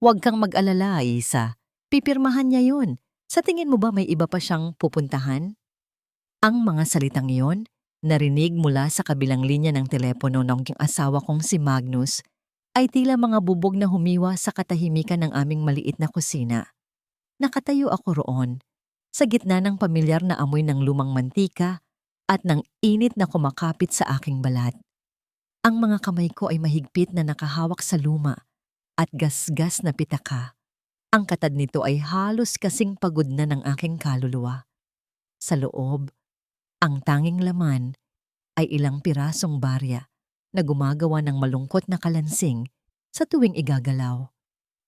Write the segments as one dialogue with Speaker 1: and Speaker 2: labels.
Speaker 1: Huwag kang mag-alala, Isa. Pipirmahan niya yun. Sa tingin mo ba may iba pa siyang pupuntahan? Ang mga salitang iyon, narinig mula sa kabilang linya ng telepono ng asawa kong si Magnus, ay tila mga bubog na humiwa sa katahimikan ng aming maliit na kusina. Nakatayo ako roon, sa gitna ng pamilyar na amoy ng lumang mantika at ng init na kumakapit sa aking balat. Ang mga kamay ko ay mahigpit na nakahawak sa luma at gasgas na pitaka. Ang katad nito ay halos kasing pagod na ng aking kaluluwa. Sa loob, ang tanging laman ay ilang pirasong barya na gumagawa ng malungkot na kalansing sa tuwing igagalaw.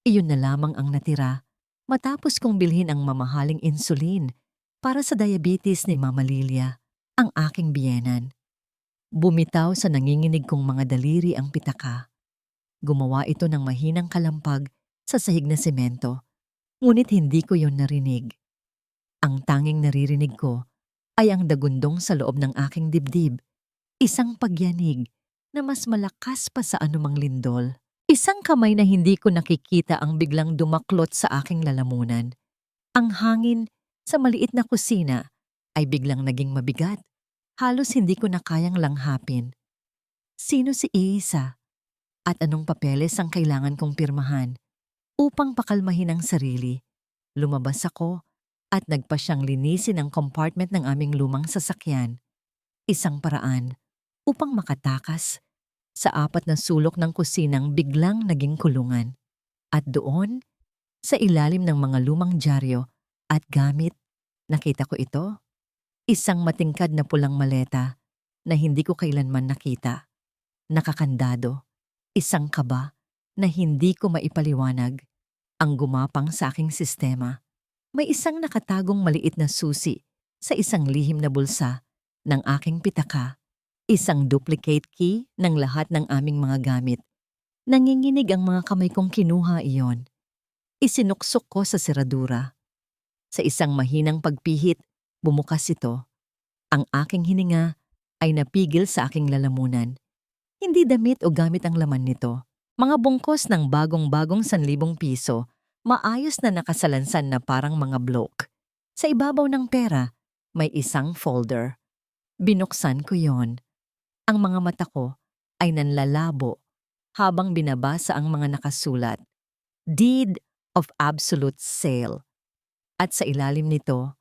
Speaker 1: Iyon na lamang ang natira matapos kong bilhin ang mamahaling insulin para sa diabetes ni Mama Lilia, ang aking biyenan. Bumitaw sa nanginginig kong mga daliri ang pitaka. Gumawa ito ng mahinang kalampag sa sahig na semento, ngunit hindi ko yon narinig. Ang tanging naririnig ko ay ang dagundong sa loob ng aking dibdib, isang pagyanig na mas malakas pa sa anumang lindol. Isang kamay na hindi ko nakikita ang biglang dumaklot sa aking lalamunan. Ang hangin sa maliit na kusina ay biglang naging mabigat. Halos hindi ko na kayang langhapin. Sino si Isa? At anong papeles ang kailangan kong pirmahan? Upang pakalmahin ang sarili, lumabas ako at nagpa siyang linisin ang compartment ng aming lumang sasakyan. Isang paraan upang makatakas sa apat na sulok ng kusinang biglang naging kulungan. At doon, sa ilalim ng mga lumang dyaryo at gamit, nakita ko ito. Isang matingkad na pulang maleta na hindi ko kailanman nakita. Nakakandado, isang kaba na hindi ko maipaliwanag ang gumapang sa aking sistema. May isang nakatagong maliit na susi sa isang lihim na bulsa ng aking pitaka. Isang duplicate key ng lahat ng aming mga gamit. Nanginginig ang mga kamay kong kinuha iyon. Isinuksok ko sa seradura. Sa isang mahinang pagpihit, bumukas ito. Ang aking hininga ay napigil sa aking lalamunan. Hindi damit o gamit ang laman nito. Mga bungkos ng bagong-bagong 1,000 piso, maayos na nakasalansan na parang mga bloke. Sa ibabaw ng pera, may isang folder. Binuksan ko yon. Ang mga mata ko ay nanlalabo habang binabasa ang mga nakasulat. Deed of Absolute Sale. At sa ilalim nito,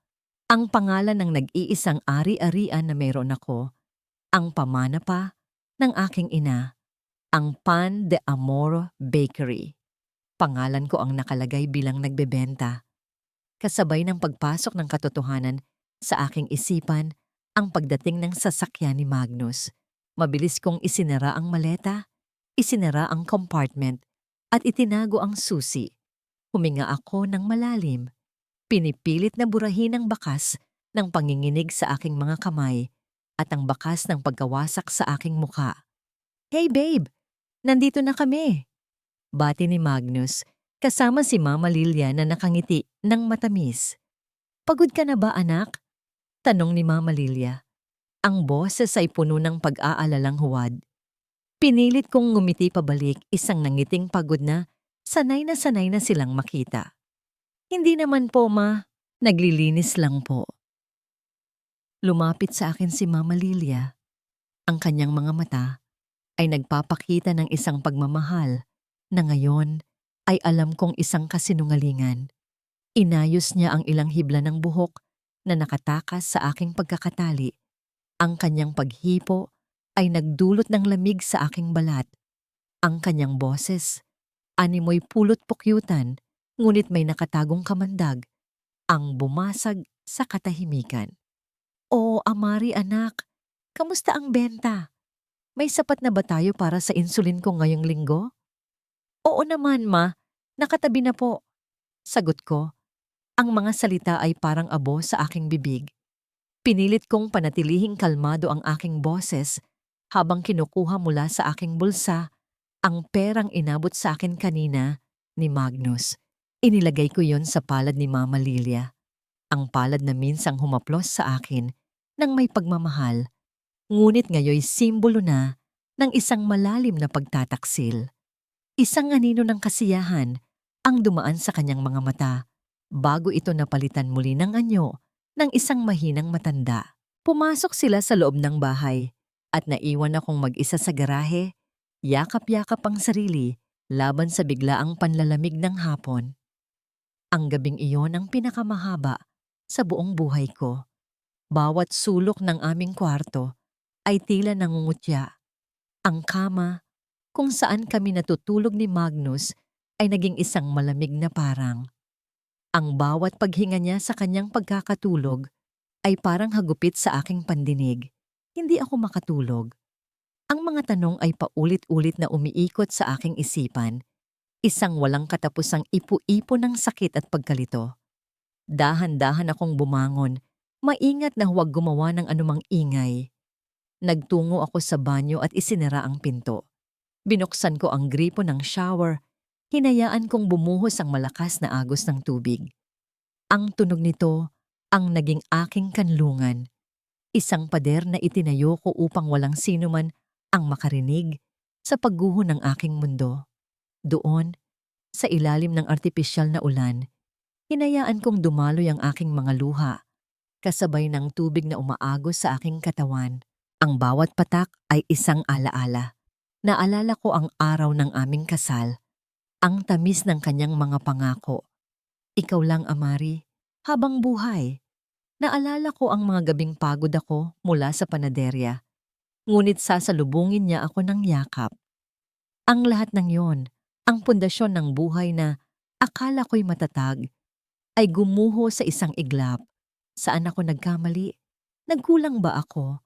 Speaker 1: ang pangalan ng nag-iisang ari-arian na mayroon ako, ang pamana pa ng aking ina, ang Pan de Amor Bakery. Pangalan ko ang nakalagay bilang nagbebenta. Kasabay ng pagpasok ng katotohanan sa aking isipan ang pagdating ng sasakyan ni Magnus. Mabilis kong isinara ang maleta, isinara ang compartment, at itinago ang susi. Huminga ako ng malalim. Pinipilit na burahin ang bakas ng panginginig sa aking mga kamay at ang bakas ng pagkawasak sa aking muka. "Hey babe, nandito na kami." Bati ni Magnus, kasama si Mama Lilia na nakangiti ng matamis. "Pagod ka na ba, anak?" tanong ni Mama Lilia. Ang boses ay puno ng pag-aalalang huwad. Pinilit kong ngumiti pabalik, isang nangiting pagod na sanay na silang makita. "Hindi naman po, Ma. Naglilinis lang po." Lumapit sa akin si Mama Lilia. Ang kanyang mga mata ay nagpapakita ng isang pagmamahal na ngayon ay alam kong isang kasinungalingan. Inayos niya ang ilang hibla ng buhok na nakatakas sa aking pagkakatali. Ang kanyang paghipo ay nagdulot ng lamig sa aking balat. Ang kanyang boses, animoy pulot pukyutan, ngunit may nakatagong kamandag, ang bumasag sa katahimikan. "O, Amari anak, kamusta ang benta? May sapat na ba tayo para sa insulin ko ngayong linggo?" "Oo naman, Ma. Nakatabi na po." Sagot ko. Ang mga salita ay parang abo sa aking bibig. Pinilit kong panatilihing kalmado ang aking boses habang kinukuha mula sa aking bulsa ang perang inabot sa akin kanina ni Magnus. Inilagay ko yon sa palad ni Mama Lilia. Ang palad na minsang humaplos sa akin ng may pagmamahal, ngunit ngayoy simbolo na ng isang malalim na pagtataksil. Isang anino ng kasiyahan ang dumaan sa kanyang mga mata bago ito napalitan muli ng anyo ng isang mahinang matanda. Pumasok sila sa loob ng bahay at naiwan akong mag-isa sa garahe, yakap-yakap ang sarili laban sa biglaang panlalamig ng hapon. Ang gabing iyon ang pinakamahaba sa buong buhay ko. Bawat sulok ng aming kwarto ay tila nangungutya. Ang kama kung saan kami natutulog ni Magnus ay naging isang malamig na parang. Ang bawat paghinga niya sa kanyang pagkakatulog ay parang hagupit sa aking pandinig. Hindi ako makatulog. Ang mga tanong ay paulit-ulit na umiikot sa aking isipan. Isang walang katapusang ipu-ipo ng sakit at pagkalito. Dahan-dahan akong bumangon, maingat na huwag gumawa ng anumang ingay. Nagtungo ako sa banyo at isinara ang pinto. Binuksan ko ang gripo ng shower, hinayaan kong bumuhos ang malakas na agos ng tubig. Ang tunog nito ang naging aking kanlungan. Isang pader na itinayo ko upang walang sino man ang makarinig sa pagguho ng aking mundo. Doon, sa ilalim ng artipisyal na ulan, hinayaan kong dumaloy ang aking mga luha, kasabay ng tubig na umaagos sa aking katawan. Ang bawat patak ay isang alaala. Naalala ko ang araw ng aming kasal, ang tamis ng kanyang mga pangako. Ikaw lang, Amari, habang buhay. Naalala ko ang mga gabing pagod ako mula sa panaderya, ngunit sasalubungin niya ako ng yakap. Ang lahat ng yon, ang pundasyon ng buhay na akala ko'y matatag, ay gumuho sa isang iglap. Saan ako nagkamali? Nagkulang ba ako?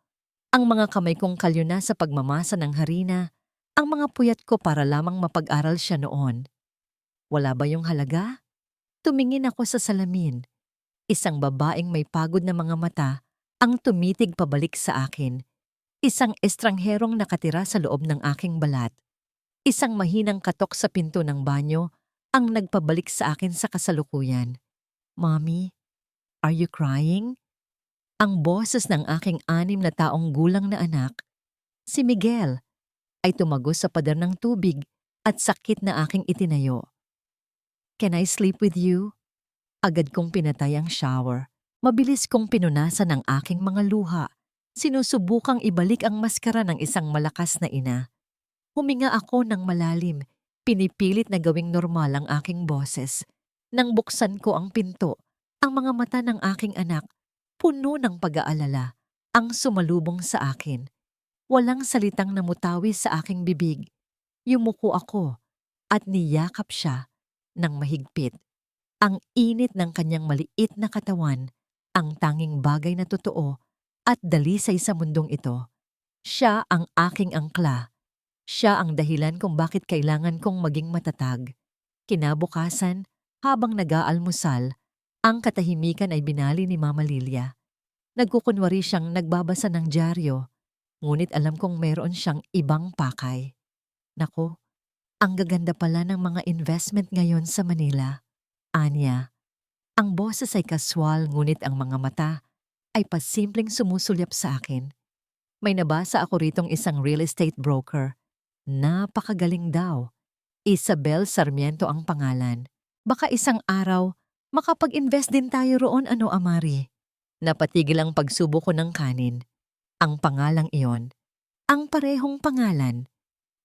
Speaker 1: Ang mga kamay kong kalyo na sa pagmamasa ng harina, ang mga puyat ko para lamang mapag-aral siya noon. Wala ba yung halaga? Tumingin ako sa salamin. Isang babaeng may pagod na mga mata ang tumitig pabalik sa akin. Isang estrangherong nakatira sa loob ng aking balat. Isang mahinang katok sa pinto ng banyo ang nagpabalik sa akin sa kasalukuyan. Mommy, are you crying? Ang boses ng aking 6 na taong gulang na anak, si Miguel, ay tumagos sa pader ng tubig at sakit na aking itinayo. Can I sleep with you? Agad kong pinatay ang shower. Mabilis kong pinunasan ang aking mga luha. Sinusubukang ibalik ang maskara ng isang malakas na ina. Huminga ako ng malalim. Pinipilit na gawing normal ang aking boses. Nang buksan ko ang pinto, ang mga mata ng aking anak, puno ng pag-aalala, ang sumalubong sa akin. Walang salitang namutawi sa aking bibig. Yumuko ako at niyakap siya ng mahigpit. Ang init ng kanyang maliit na katawan, ang tanging bagay na totoo at dalisay sa mundong ito. Siya ang aking angkla. Siya ang dahilan kung bakit kailangan kong maging matatag. Kinabukasan, habang nag-aalmusal, ang katahimikan ay binali ni Mama Lilia. Nagkukunwari siyang nagbabasa ng dyaryo, ngunit alam kong meron siyang ibang pakay. Naku, ang gaganda pala ng mga investment ngayon sa Manila. Anya, ang boses ay kaswal ngunit ang mga mata ay pasimpleng sumusulyap sa akin. May nabasa ako ritong isang real estate broker. Napakagaling daw. Isabel Sarmiento ang pangalan. Baka isang araw, makapag-invest din tayo roon, ano, Amari? Napatigil ang pagsubo ko ng kanin. Ang pangalang iyon, ang parehong pangalan,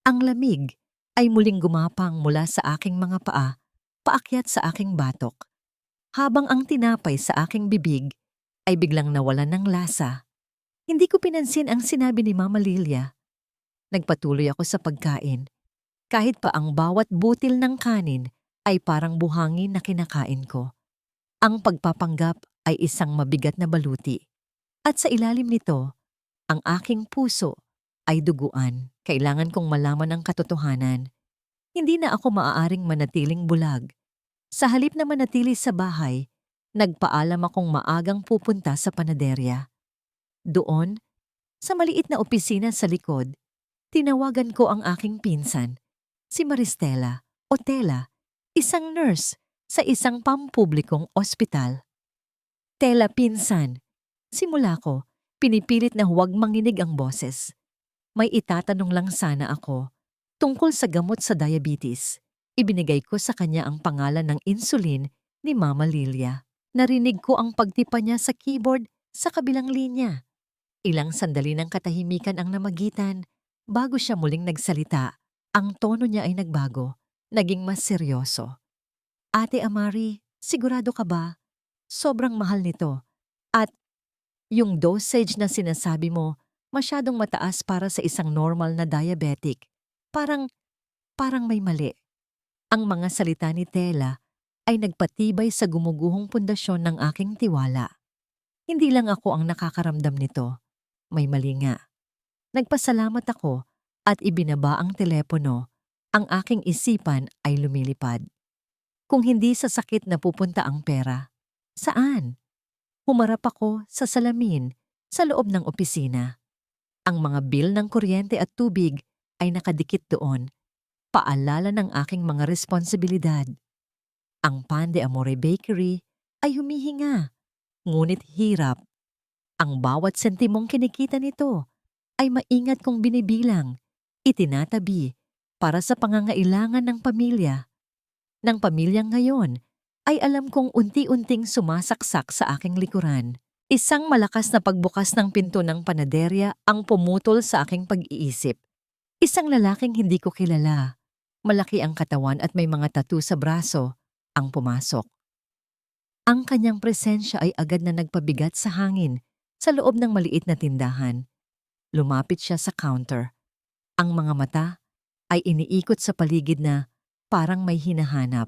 Speaker 1: ang lamig, ay muling gumapang mula sa aking mga paa, paakyat sa aking batok. Habang ang tinapay sa aking bibig ay biglang nawalan ng lasa. Hindi ko pinansin ang sinabi ni Mama Lilia. Nagpatuloy ako sa pagkain. Kahit pa ang bawat butil ng kanin ay parang buhangin na kinakain ko. Ang pagpapanggap ay isang mabigat na baluti. At sa ilalim nito, ang aking puso ay duguan. Kailangan kong malaman ang katotohanan. Hindi na ako maaaring manatiling bulag. Sa halip na manatili sa bahay, nagpaalam akong maagang pupunta sa panaderya. Doon, sa maliit na opisina sa likod, tinawagan ko ang aking pinsan, si Maristela o Tela, isang nurse sa isang pampublikong ospital. Tela, pinsan. Simula ko, pinipilit na huwag manginig ang boses. May itatanong lang sana ako tungkol sa gamot sa diabetes. Ibinigay ko sa kanya ang pangalan ng insulin ni Mama Lilia. Narinig ko ang pagtipa niya sa keyboard sa kabilang linya. Ilang sandali ng katahimikan ang namagitan bago siya muling nagsalita. Ang tono niya ay nagbago, naging mas seryoso. Ate Amari, sigurado ka ba? Sobrang mahal nito. At yung dosage na sinasabi mo, masyadong mataas para sa isang normal na diabetic. Parang may mali. Ang mga salita ni Tela ay nagpatibay sa gumuguhong pundasyon ng aking tiwala. Hindi lang ako ang nakakaramdam nito. May mali nga. Nagpasalamat ako at ibinaba ang telepono. Ang aking isipan ay lumilipad. Kung hindi sa sakit na pupunta ang pera, saan? Humarap ako sa salamin sa loob ng opisina. Ang mga bill ng kuryente at tubig ay nakadikit doon. Paalala ng aking mga responsibilidad. Ang Pan de Amore Bakery ay humihinga, ngunit hirap. Ang bawat sentimong kinikita nito ay maingat kong binibilang, itinatabi para sa pangangailangan ng pamilya. Ng pamilyang ngayon ay alam kong unti-unting sumasaksak sa aking likuran. Isang malakas na pagbukas ng pinto ng panaderya ang pumutol sa aking pag-iisip. Isang lalaking hindi ko kilala. Malaki ang katawan at may mga tattoo sa braso ang pumasok. Ang kanyang presensya ay agad na nagpabigat sa hangin sa loob ng maliit na tindahan. Lumapit siya sa counter. Ang mga mata ay iniikot sa paligid na parang may hinahanap.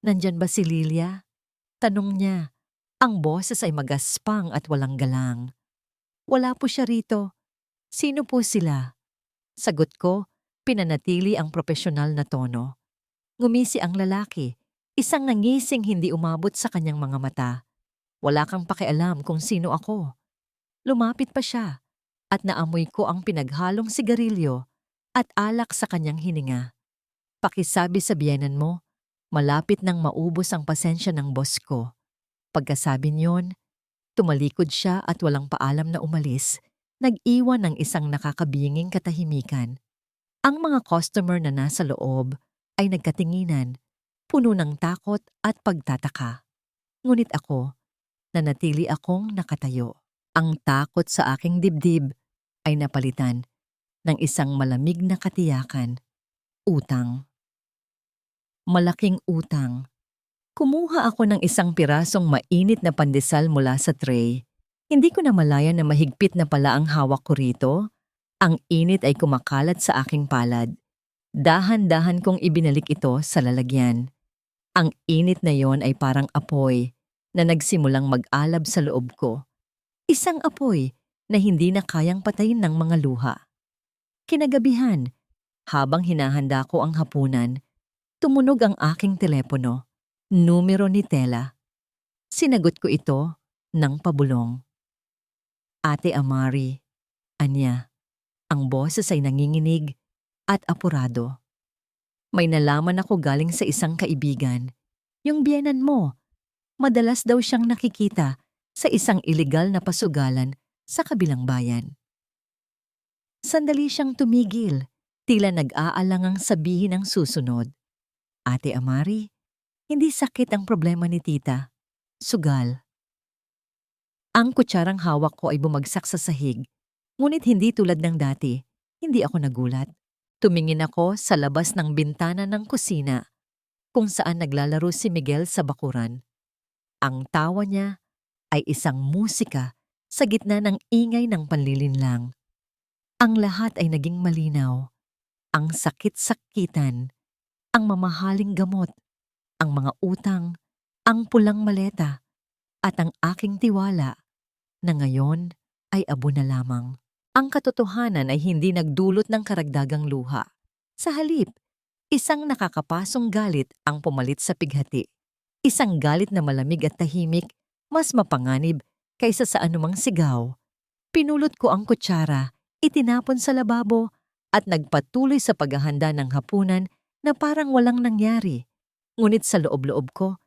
Speaker 1: Nandyan ba si Lilia? Tanong niya. Ang boses ay magaspang at walang galang. Wala po siya rito. Sino po sila? Sagot ko, pinanatili ang profesional na tono. Ngumisi ang lalaki, isang nangising hindi umabot sa kanyang mga mata. Wala kang pakialam kung sino ako. Lumapit pa siya at naamoy ko ang pinaghalong sigarilyo at alak sa kanyang hininga. Pakisabi sa biyenan mo, malapit nang maubos ang pasensya ng boss ko. Pagkasabi niyon, tumalikod siya at walang paalam na umalis, nag-iwan ng isang nakakabinging katahimikan. Ang mga customer na nasa loob ay nagkatinginan, puno ng takot at pagtataka. Ngunit ako, nanatili akong nakatayo. Ang takot sa aking dibdib ay napalitan ng isang malamig na katiyakan. Utang. Malaking utang. Kumuha ako ng isang pirasong mainit na pandesal mula sa tray. Hindi ko na malaya na mahigpit na pala ang hawak ko rito. Ang init ay kumakalat sa aking palad. Dahan-dahan kong ibinalik ito sa lalagyan. Ang init na yon ay parang apoy na nagsimulang mag-alab sa loob ko. Isang apoy na hindi na kayang patayin ng mga luha. Kinagabihan, habang hinahanda ko ang hapunan, tumunog ang aking telepono. Numero ni Tela. Sinagot ko ito ng pabulong. Ate Amari, anya, ang boses ay nanginginig at apurado. May nalaman ako galing sa isang kaibigan. Yung biyenan mo, madalas daw siyang nakikita sa isang ilegal na pasugalan sa kabilang bayan. Sandali siyang tumigil, tila nag-aalangang sabihin ang susunod. Ate Amari, hindi sakit ang problema ni tita. Sugal. Ang kutsarang hawak ko ay bumagsak sa sahig. Ngunit hindi tulad ng dati. Hindi ako nagulat. Tumingin ako sa labas ng bintana ng kusina, kung saan naglalaro si Miguel sa bakuran. Ang tawa niya ay isang musika sa gitna ng ingay ng panlilinlang. Ang lahat ay naging malinaw. Ang sakit-sakitan, ang mamahaling gamot, ang mga utang, ang pulang maleta, at ang aking tiwala na ngayon ay abo na lamang. Ang katotohanan ay hindi nagdulot ng karagdagang luha. Sa halip, isang nakakapasong galit ang pumalit sa pighati. Isang galit na malamig at tahimik, mas mapanganib kaysa sa anumang sigaw. Pinulot ko ang kutsara, itinapon sa lababo, at nagpatuloy sa paghahanda ng hapunan na parang walang nangyari. Ngunit sa loob-loob ko,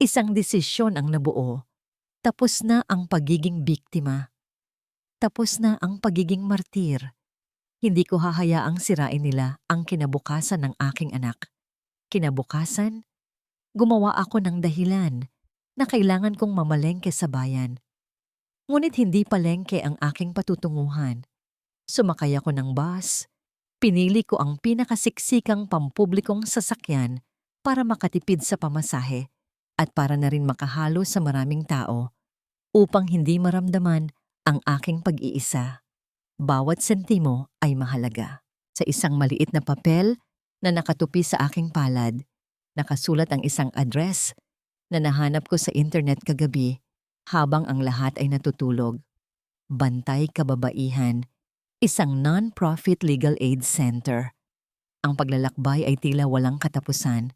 Speaker 1: isang desisyon ang nabuo. Tapos na ang pagiging biktima. Tapos na ang pagiging martir. Hindi ko hahayaang sirain nila ang kinabukasan ng aking anak. Kinabukasan, gumawa ako ng dahilan na kailangan kong mamalengke sa bayan. Ngunit hindi palengke ang aking patutunguhan. Sumakay ako ng bus, pinili ko ang pinakasiksikang pampublikong sasakyan para makatipid sa pamasahe at para na rin makahalo sa maraming tao upang hindi maramdaman ang aking pag-iisa. Bawat sentimo ay mahalaga. Sa isang maliit na papel na nakatupi sa aking palad, nakasulat ang isang address na nahanap ko sa internet kagabi habang ang lahat ay natutulog. Bantay Kababaihan, isang non-profit legal aid center. Ang paglalakbay ay tila walang katapusan.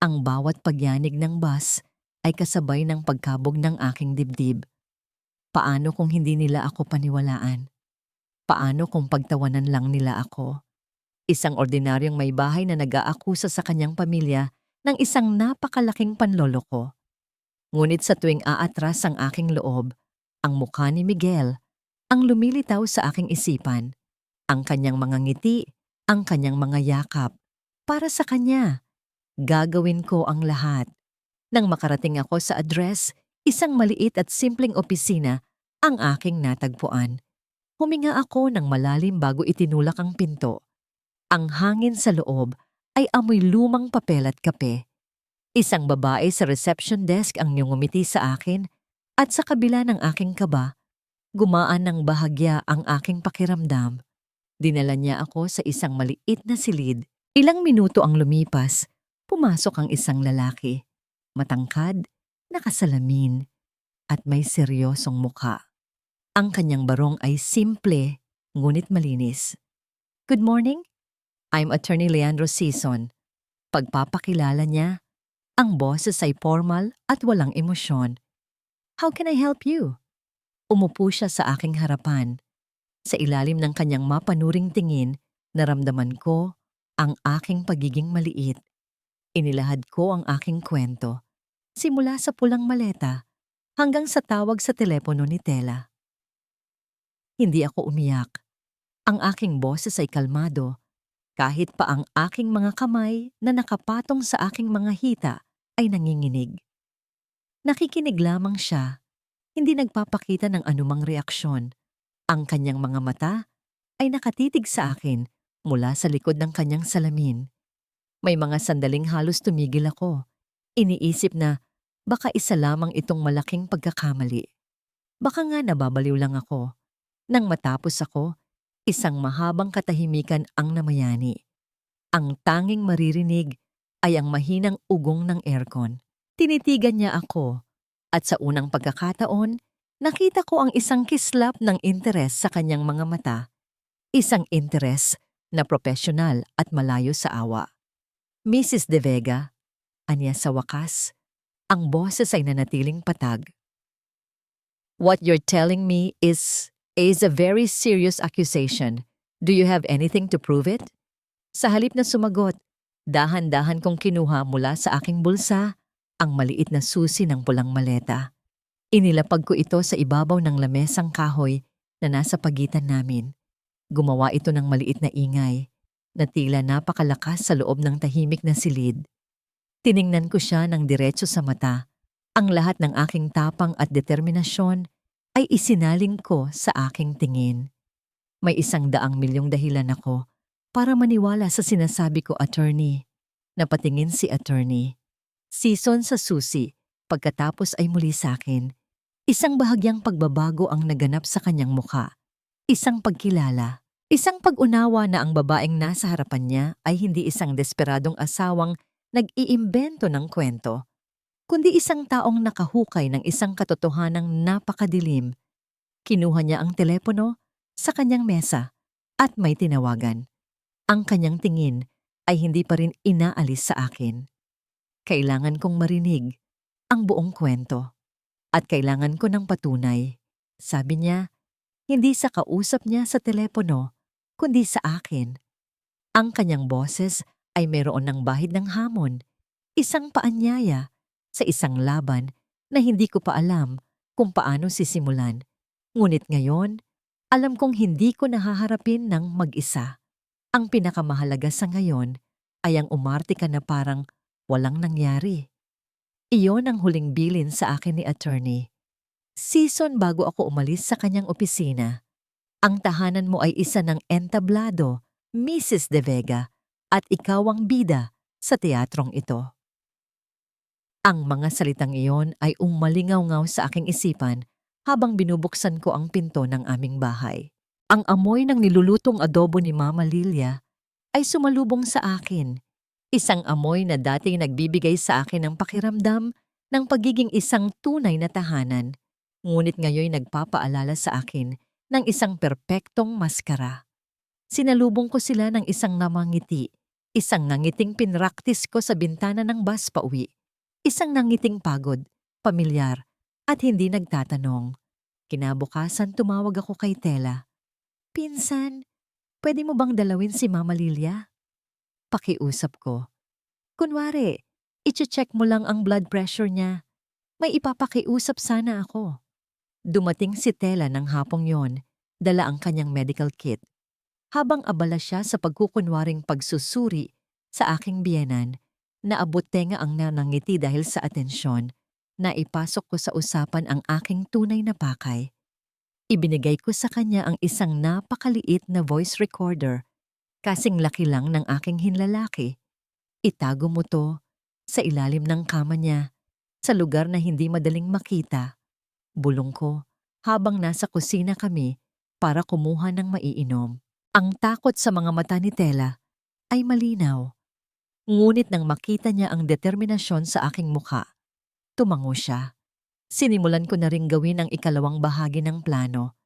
Speaker 1: Ang bawat pagyanig ng bus ay kasabay ng pagkabog ng aking dibdib. Paano kung hindi nila ako paniwalaan? Paano kung pagtawanan lang nila ako? Isang ordinaryong may bahay na nag-aakusa sa kanyang pamilya ng isang napakalaking panloloko. Ngunit sa tuwing aatras ang aking loob, ang mukha ni Miguel ang lumilitaw sa aking isipan. Ang kanyang mga ngiti, ang kanyang mga yakap. Para sa kanya, gagawin ko ang lahat. Nang makarating ako sa address, isang maliit at simpleng opisina ang aking natagpuan. Huminga ako ng malalim bago itinulak ang pinto. Ang hangin sa loob ay amoy lumang papel at kape. Isang babae sa reception desk ang ngumiti sa akin at sa kabila ng aking kaba, gumaan ng bahagya ang aking pakiramdam. Dinala niya ako sa isang maliit na silid. Ilang minuto ang lumipas, pumasok ang isang lalaki. Matangkad, nakasalamin, at may seryosong mukha. Ang kanyang barong ay simple, ngunit malinis. "Good morning. I'm Attorney Leandro Sison." Pagpapakilala niya, ang boses ay formal at walang emosyon. "How can I help you?" Umupo siya sa aking harapan. Sa ilalim ng kanyang mapanuring tingin, naramdaman ko ang aking pagiging maliit. Inilahad ko ang aking kwento, simula sa pulang maleta hanggang sa tawag sa telepono ni Tela. Hindi ako umiyak. Ang aking boses ay kalmado, kahit pa ang aking mga kamay na nakapatong sa aking mga hita ay nanginginig. Nakikinig lamang siya, hindi nagpapakita ng anumang reaksyon. Ang kanyang mga mata ay nakatitig sa akin mula sa likod ng kanyang salamin. May mga sandaling halos tumigil ako. Iniisip na baka isa lamang itong malaking pagkakamali. Baka nga nababaliw lang ako. Nang matapos ako, isang mahabang katahimikan ang namayani. Ang tanging maririnig ay ang mahinang ugong ng aircon. Tinitigan niya ako at sa unang pagkakataon, nakita ko ang isang kislap ng interes sa kanyang mga mata. Isang interes na profesional at malayo sa awa. "Mrs. De Vega," anya sa wakas, ang boses ay nanatiling patag. "What you're telling me is a very serious accusation. Do you have anything to prove it?" Sa halip na sumagot, dahan-dahan kong kinuha mula sa aking bulsa ang maliit na susi ng pulang maleta. Inilapag ko ito sa ibabaw ng lamesang kahoy na nasa pagitan namin. Gumawa ito ng maliit na ingay na tila napakalakas sa loob ng tahimik na silid. Tiningnan ko siya ng diretso sa mata. Ang lahat ng aking tapang at determinasyon ay isinaling ko sa aking tingin. May 100,000,000 dahilan ako para maniwala sa sinasabi ko, attorney. Napatingin si attorney. Sison sa susi, pagkatapos ay muli sa akin. Isang bahagyang pagbabago ang naganap sa kanyang mukha. Isang pagkilala. Isang pag-unawa na ang babaeng nasa harapan niya ay hindi isang desperadong asawang nag-iimbento ng kwento, kundi isang taong nakahukay ng isang katotohanang napakadilim. Kinuha niya ang telepono sa kanyang mesa at may tinawagan. Ang kanyang tingin ay hindi pa rin inaalis sa akin. Kailangan kong marinig ang buong kwento at kailangan ko ng patunay. Sabi niya, hindi sa kausap niya sa telepono, kundi sa akin. Ang kanyang boses ay mayroon ng bahid ng hamon, isang paanyaya sa isang laban na hindi ko pa alam kung paano sisimulan. Ngunit ngayon, alam kong hindi ko nahaharapin ng mag-isa. Ang pinakamahalaga sa ngayon ay ang umarte ka na parang walang nangyari. Iyon ang huling bilin sa akin ni attorney. Season bago ako umalis sa kanyang opisina. Ang tahanan mo ay isa ng entablado, Mrs. De Vega, at ikaw ang bida sa teatrong ito. Ang mga salitang iyon ay umalingaw-ngaw sa aking isipan habang binubuksan ko ang pinto ng aming bahay. Ang amoy ng nilulutong adobo ni Mama Lilia ay sumalubong sa akin. Isang amoy na dati nagbibigay sa akin ng pakiramdam ng pagiging isang tunay na tahanan, ngunit ngayon nagpapaalala sa akin ng isang perpektong maskara. Sinalubong ko sila ng isang namangiti, isang nangiting pinraktis ko sa bintana ng bus pauwi, isang nangiting pagod, pamilyar, at hindi nagtatanong. Kinabukasan tumawag ako kay Tela. Pinsan, pwede mo bang dalawin si Mama Lilia? Pakiusap ko. Kunwari, iche-check mo lang ang blood pressure niya. May ipapakiusap sana ako. Dumating si Tela ng hapong yon, dala ang kanyang medical kit. Habang abala siya sa pagkukunwaring pagsusuri sa aking biyenan, naabot tenga ang nanangiti dahil sa atensyon, na ipasok ko sa usapan ang aking tunay na pakay. Ibinigay ko sa kanya ang isang napakaliit na voice recorder, kasing laki lang ng aking hinlalaki. Itago mo to sa ilalim ng kama niya, sa lugar na hindi madaling makita. Bulong ko habang nasa kusina kami para kumuha ng maiinom. Ang takot sa mga mata ni Tela ay malinaw. Ngunit nang makita niya ang determinasyon sa aking mukha, tumango siya. Sinimulan ko na ring gawin ang ikalawang bahagi ng plano.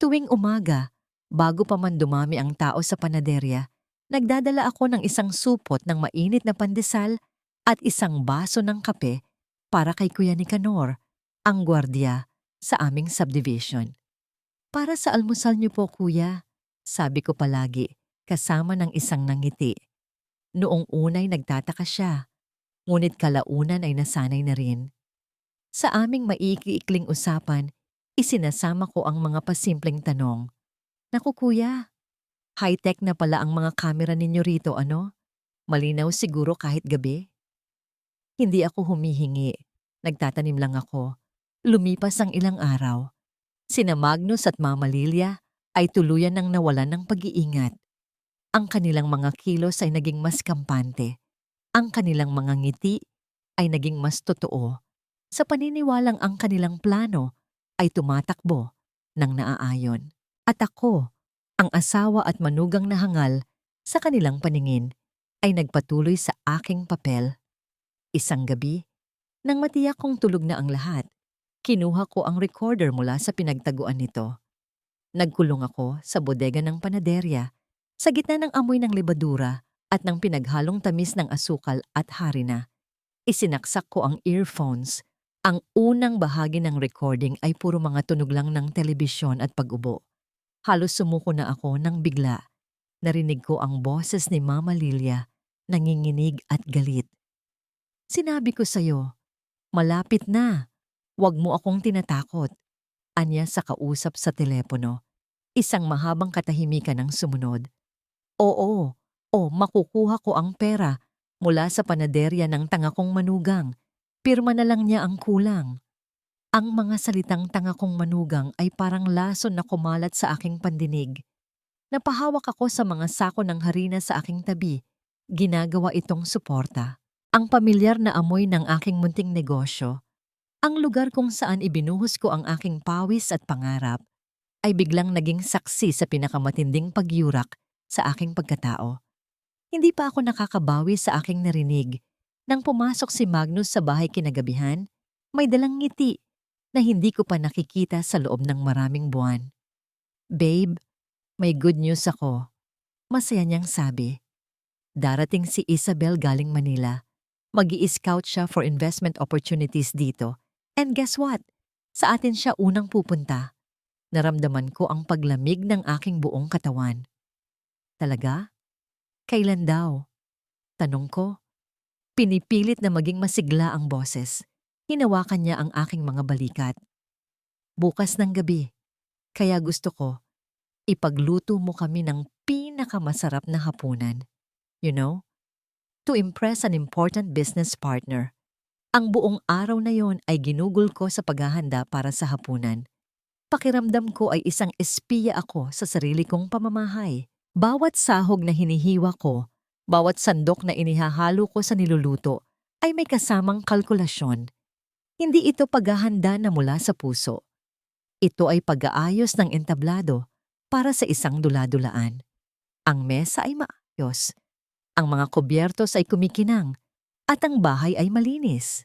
Speaker 1: Tuwing umaga, bago pa man dumami ang tao sa panaderya, nagdadala ako ng isang supot ng mainit na pandesal at isang baso ng kape para kay Kuya Nicanor, ang gwardiya sa aming subdivision. Para sa almusal niyo po, Kuya, sabi ko palagi, kasama ng isang nangiti. Noong unay nagtataka siya, ngunit kalaunan ay nasanay na rin. Sa aming maiikling usapan, isinasama ko ang mga pasimpleng tanong. Naku Kuya, high-tech na pala ang mga kamera ninyo rito, ano? Malinaw siguro kahit gabi? Hindi ako humihingi. Nagtatanim lang ako. Lumipas ang ilang araw. Sina Magnus at Mama Lilia ay tuluyan ng nawalan ng pag-iingat. Ang kanilang mga kilos ay naging mas kampante. Ang kanilang mga ngiti ay naging mas totoo. Sa paniniwalang ang kanilang plano ay tumatakbo ng naaayon. At ako, ang asawa at manugang na hangal sa kanilang paningin, ay nagpatuloy sa aking papel. Isang gabi, nang matiyak kong tulog na ang lahat, kinuha ko ang recorder mula sa pinagtaguan nito. Nagkulong ako sa bodega ng panaderya, sa gitna ng amoy ng lebadura at ng pinaghalong tamis ng asukal at harina. Isinaksak ko ang earphones. Ang unang bahagi ng recording ay puro mga tunog lang ng telebisyon at pag-ubo. Halos sumuko na ako nang bigla. Narinig ko ang boses ni Mama Lilia, nanginginig at galit. Sinabi ko sa'yo, malapit na. Huwag mo akong tinatakot. Anya sa kausap sa telepono. Isang mahabang katahimikan ang sumunod. Oo, makukuha ko ang pera mula sa panaderya ng tanga kong manugang. Pirma na lang niya ang kulang. Ang mga salitang tanga kong manugang ay parang lason na kumalat sa aking pandinig. Napahawak ako sa mga sako ng harina sa aking tabi. Ginagawa itong suporta. Ang pamilyar na amoy ng aking munting negosyo, ang lugar kung saan ibinuhos ko ang aking pawis at pangarap, ay biglang naging saksi sa pinakamatinding pagyurak sa aking pagkatao. Hindi pa ako nakakabawi sa aking narinig. Nang pumasok si Magnus sa bahay kinagabihan, may dalang ngiti na hindi ko pa nakikita sa loob ng maraming buwan. Babe, may good news ako. Masaya niyang sabi. Darating si Isabel galing Manila. Mag-i-scout siya for investment opportunities dito. And guess what? Sa atin siya unang pupunta. Naramdaman ko ang paglamig ng aking buong katawan. Talaga? Kailan daw? Tanong ko. Pinipilit na maging masigla ang boses. Hinawakan niya ang aking mga balikat. Bukas ng gabi. Kaya gusto ko, ipagluto mo kami ng pinakamasarap na hapunan. You know? to impress an important business partner. Ang buong araw na yon ay ginugol ko sa paghahanda para sa hapunan. Pakiramdam ko ay isang espiya ako sa sarili kong pamamahay. Bawat sahog na hinihiwa ko, bawat sandok na inihahalo ko sa niluluto, ay may kasamang kalkulasyon. Hindi ito paghahanda na mula sa puso. Ito ay pag-aayos ng entablado para sa isang dula-dulaan. Ang mesa ay maayos, ang mga kubyertos ay kumikinang, at ang bahay ay malinis.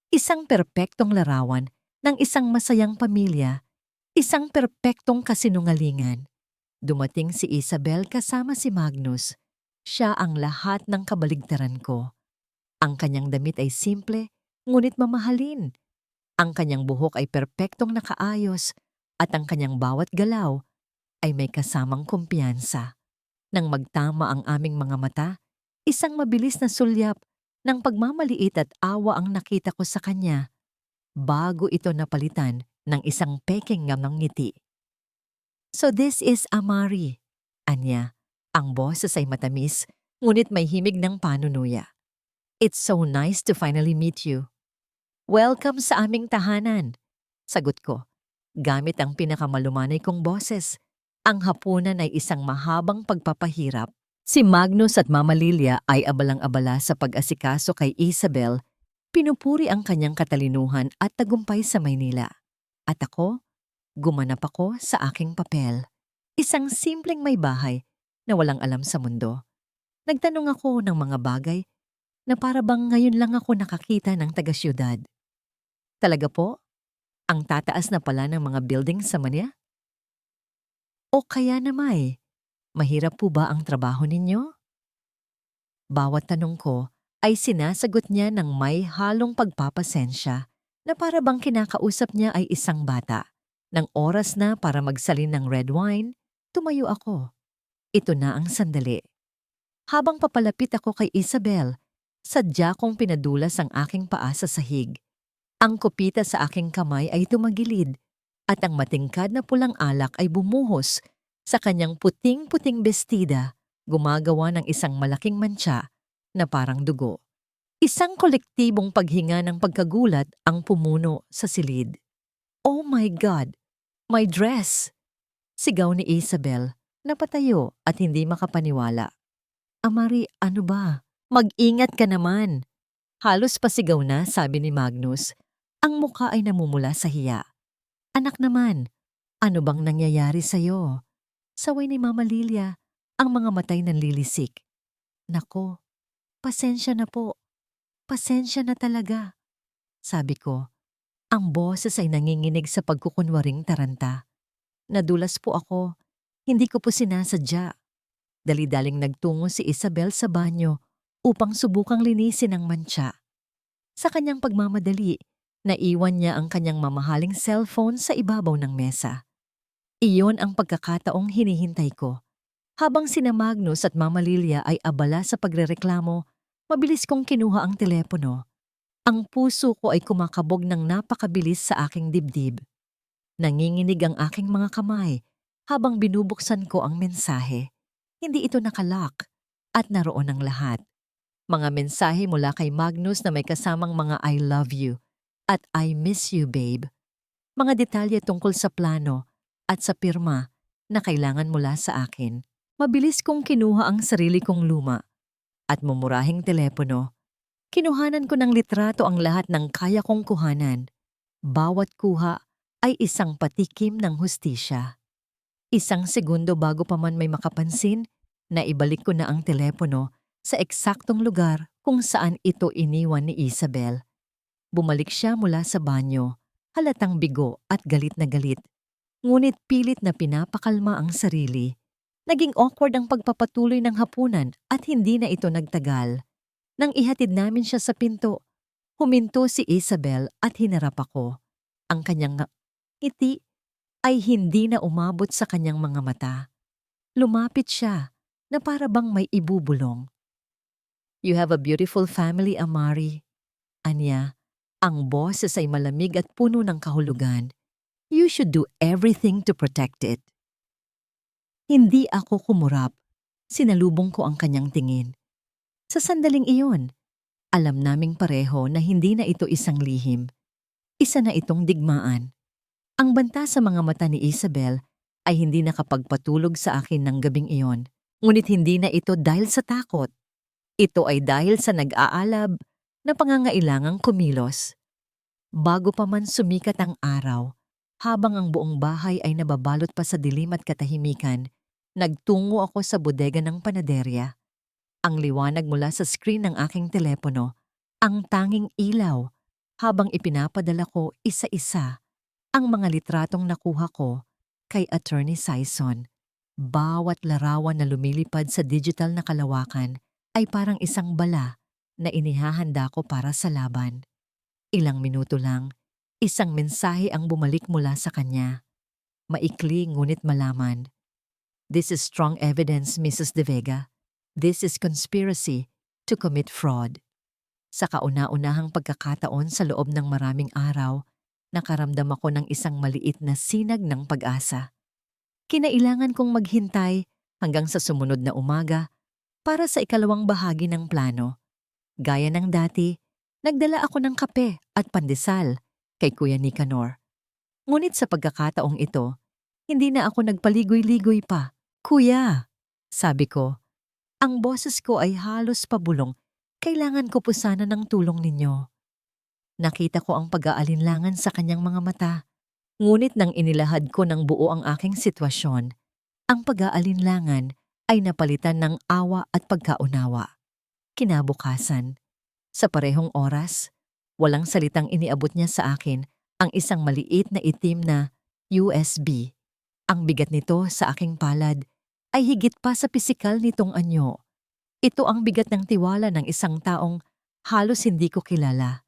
Speaker 1: Isang perpektong larawan ng isang masayang pamilya, isang perpektong kasinungalingan. Dumating si Isabel kasama si Magnus. Siya ang lahat ng kabaligtaran ko. Ang kanyang damit ay simple, ngunit mamahalin. Ang kanyang buhok ay perpektong nakaayos at ang kanyang bawat galaw ay may kasamang kumpiyansa. Nang magtama ang aming mga mata, isang mabilis na sulyap ng pagmamaliit at awa ang nakita ko sa kanya bago ito napalitan ng isang peking ng ngiti. So this is Amari, anya. Ang boses ay matamis, ngunit may himig ng panunuya. It's so nice to finally meet you. Welcome sa aming tahanan, sagot ko, gamit ang pinakamalumanay kong boses. Ang hapunan ay isang mahabang pagpapahirap. Si Magnus at Mama Lilia ay abalang-abala sa pag-asikaso kay Isabel, pinupuri ang kanyang katalinuhan at tagumpay sa Maynila. At ako, gumanap ako sa aking papel. Isang simpleng may bahay na walang alam sa mundo. Nagtanong ako ng mga bagay na para bang ngayon lang ako nakakita ng taga-syudad. Talaga po? Ang tataas na pala ng mga building sa Manila? O kaya naman, mahirap po ba ang trabaho ninyo? Bawat tanong ko ay sinasagot niya ng may halong pagpapasensya na para bang kinakausap niya ay isang bata. Nang oras na para magsalin ng red wine, tumayo ako. Ito na ang sandali. Habang papalapit ako kay Isabel, sadya kong pinadulas ang aking paa sa sahig. Ang kupita sa aking kamay ay tumagilid at ang matingkad na pulang alak ay bumuhos sa kanyang puting-puting bestida, gumagawa ng isang malaking mantsa na parang dugo. Isang kolektibong paghinga ng pagkagulat ang pumuno sa silid. Oh my God! My dress! Sigaw ni Isabel, napatayo at hindi makapaniwala. Amari, ano ba? Mag-ingat ka naman! Halos pasigaw na, sabi ni Magnus. Ang mukha ay namumula sa hiya. Anak naman, ano bang nangyayari sa'yo? Saway ni Mama Lilia, ang mga matay nanlilisik. Nako, pasensya na po. Pasensya na talaga. Sabi ko, ang boses ay nanginginig sa pagkukunwaring taranta. Nadulas po ako, hindi ko po sinasadya. Dali-daling nagtungo si Isabel sa banyo upang subukang linisin ang mantsa. Sa kanyang pagmamadali, naiwan niya ang kanyang mamahaling cellphone sa ibabaw ng mesa. Iyon ang pagkakataong hinihintay ko. Habang sina Magnus at Mama Lilia ay abala sa pagrereklamo, mabilis kong kinuha ang telepono. Ang puso ko ay kumakabog ng napakabilis sa aking dibdib. Nanginginig ang aking mga kamay habang binubuksan ko ang mensahe. Hindi ito nakalock at naroon ang lahat. Mga mensahe mula kay Magnus na may kasamang mga I love you at I miss you babe. Mga detalye tungkol sa plano at sa pirma na kailangan mula sa akin. Mabilis kong kinuha ang sarili kong luma at mumurahing telepono. Kinuhanan ko ng litrato ang lahat ng kaya kong kuhanan. Bawat kuha ay isang patikim ng hustisya. Isang segundo bago pa man may makapansin, na ibalik ko na ang telepono sa eksaktong lugar kung saan ito iniwan ni Isabel. Bumalik siya mula sa banyo, halatang bigo at galit na galit. Ngunit pilit na pinapakalma ang sarili. Naging awkward ang pagpapatuloy ng hapunan at hindi na ito nagtagal. Nang ihatid namin siya sa pinto, huminto si Isabel at hinarap ako. Ang kanyang ngiti ay hindi na umabot sa kanyang mga mata. Lumapit siya na para bang may ibubulong. You have a beautiful family, Amari. Anya, ang boses ay malamig at puno ng kahulugan. You should do everything to protect it. Hindi ako kumurap. Sinalubong ko ang kanyang tingin. Sa sandaling iyon, alam naming pareho na hindi na ito isang lihim. Isa na itong digmaan. Ang banta sa mga mata ni Isabel ay hindi nakapagpatulog sa akin ng gabing iyon. Ngunit hindi na ito dahil sa takot. Ito ay dahil sa nag-aalab na pangangailangang kumilos. Bago pa man sumikat ang araw, habang ang buong bahay ay nababalot pa sa dilim at katahimikan, nagtungo ako sa bodega ng panaderya. Ang liwanag mula sa screen ng aking telepono, ang tanging ilaw, habang ipinapadala ko isa-isa ang mga litratong nakuha ko kay Attorney Sison. Bawat larawan na lumilipad sa digital na kalawakan ay parang isang bala na inihahanda ko para sa laban. Ilang minuto lang, isang mensahe ang bumalik mula sa kanya. Maikli ngunit malaman. "This is strong evidence, Mrs. De Vega. This is conspiracy to commit fraud." Sa kauna-unahang pagkakataon sa loob ng maraming araw, nakaramdam ako ng isang maliit na sinag ng pag-asa. Kinailangan kong maghintay hanggang sa sumunod na umaga para sa ikalawang bahagi ng plano. Gaya ng dati, nagdala ako ng kape at pandesal kay Kuya Nicanor. Ngunit sa pagkakataong ito, hindi na ako nagpaligoy-ligoy pa. "Kuya," sabi ko, ang boses ko ay halos pabulong, "kailangan ko po sana ng tulong ninyo." Nakita ko ang pag-aalinlangan sa kanyang mga mata. Ngunit nang inilahad ko ng buo ang aking sitwasyon, ang pag-aalinlangan ay napalitan ng awa at pagkaunawa. Kinabukasan, sa parehong oras, walang salitang iniabot niya sa akin ang isang maliit na itim na USB. Ang bigat nito sa aking palad ay higit pa sa pisikal nitong anyo. Ito ang bigat ng tiwala ng isang taong halos hindi ko kilala.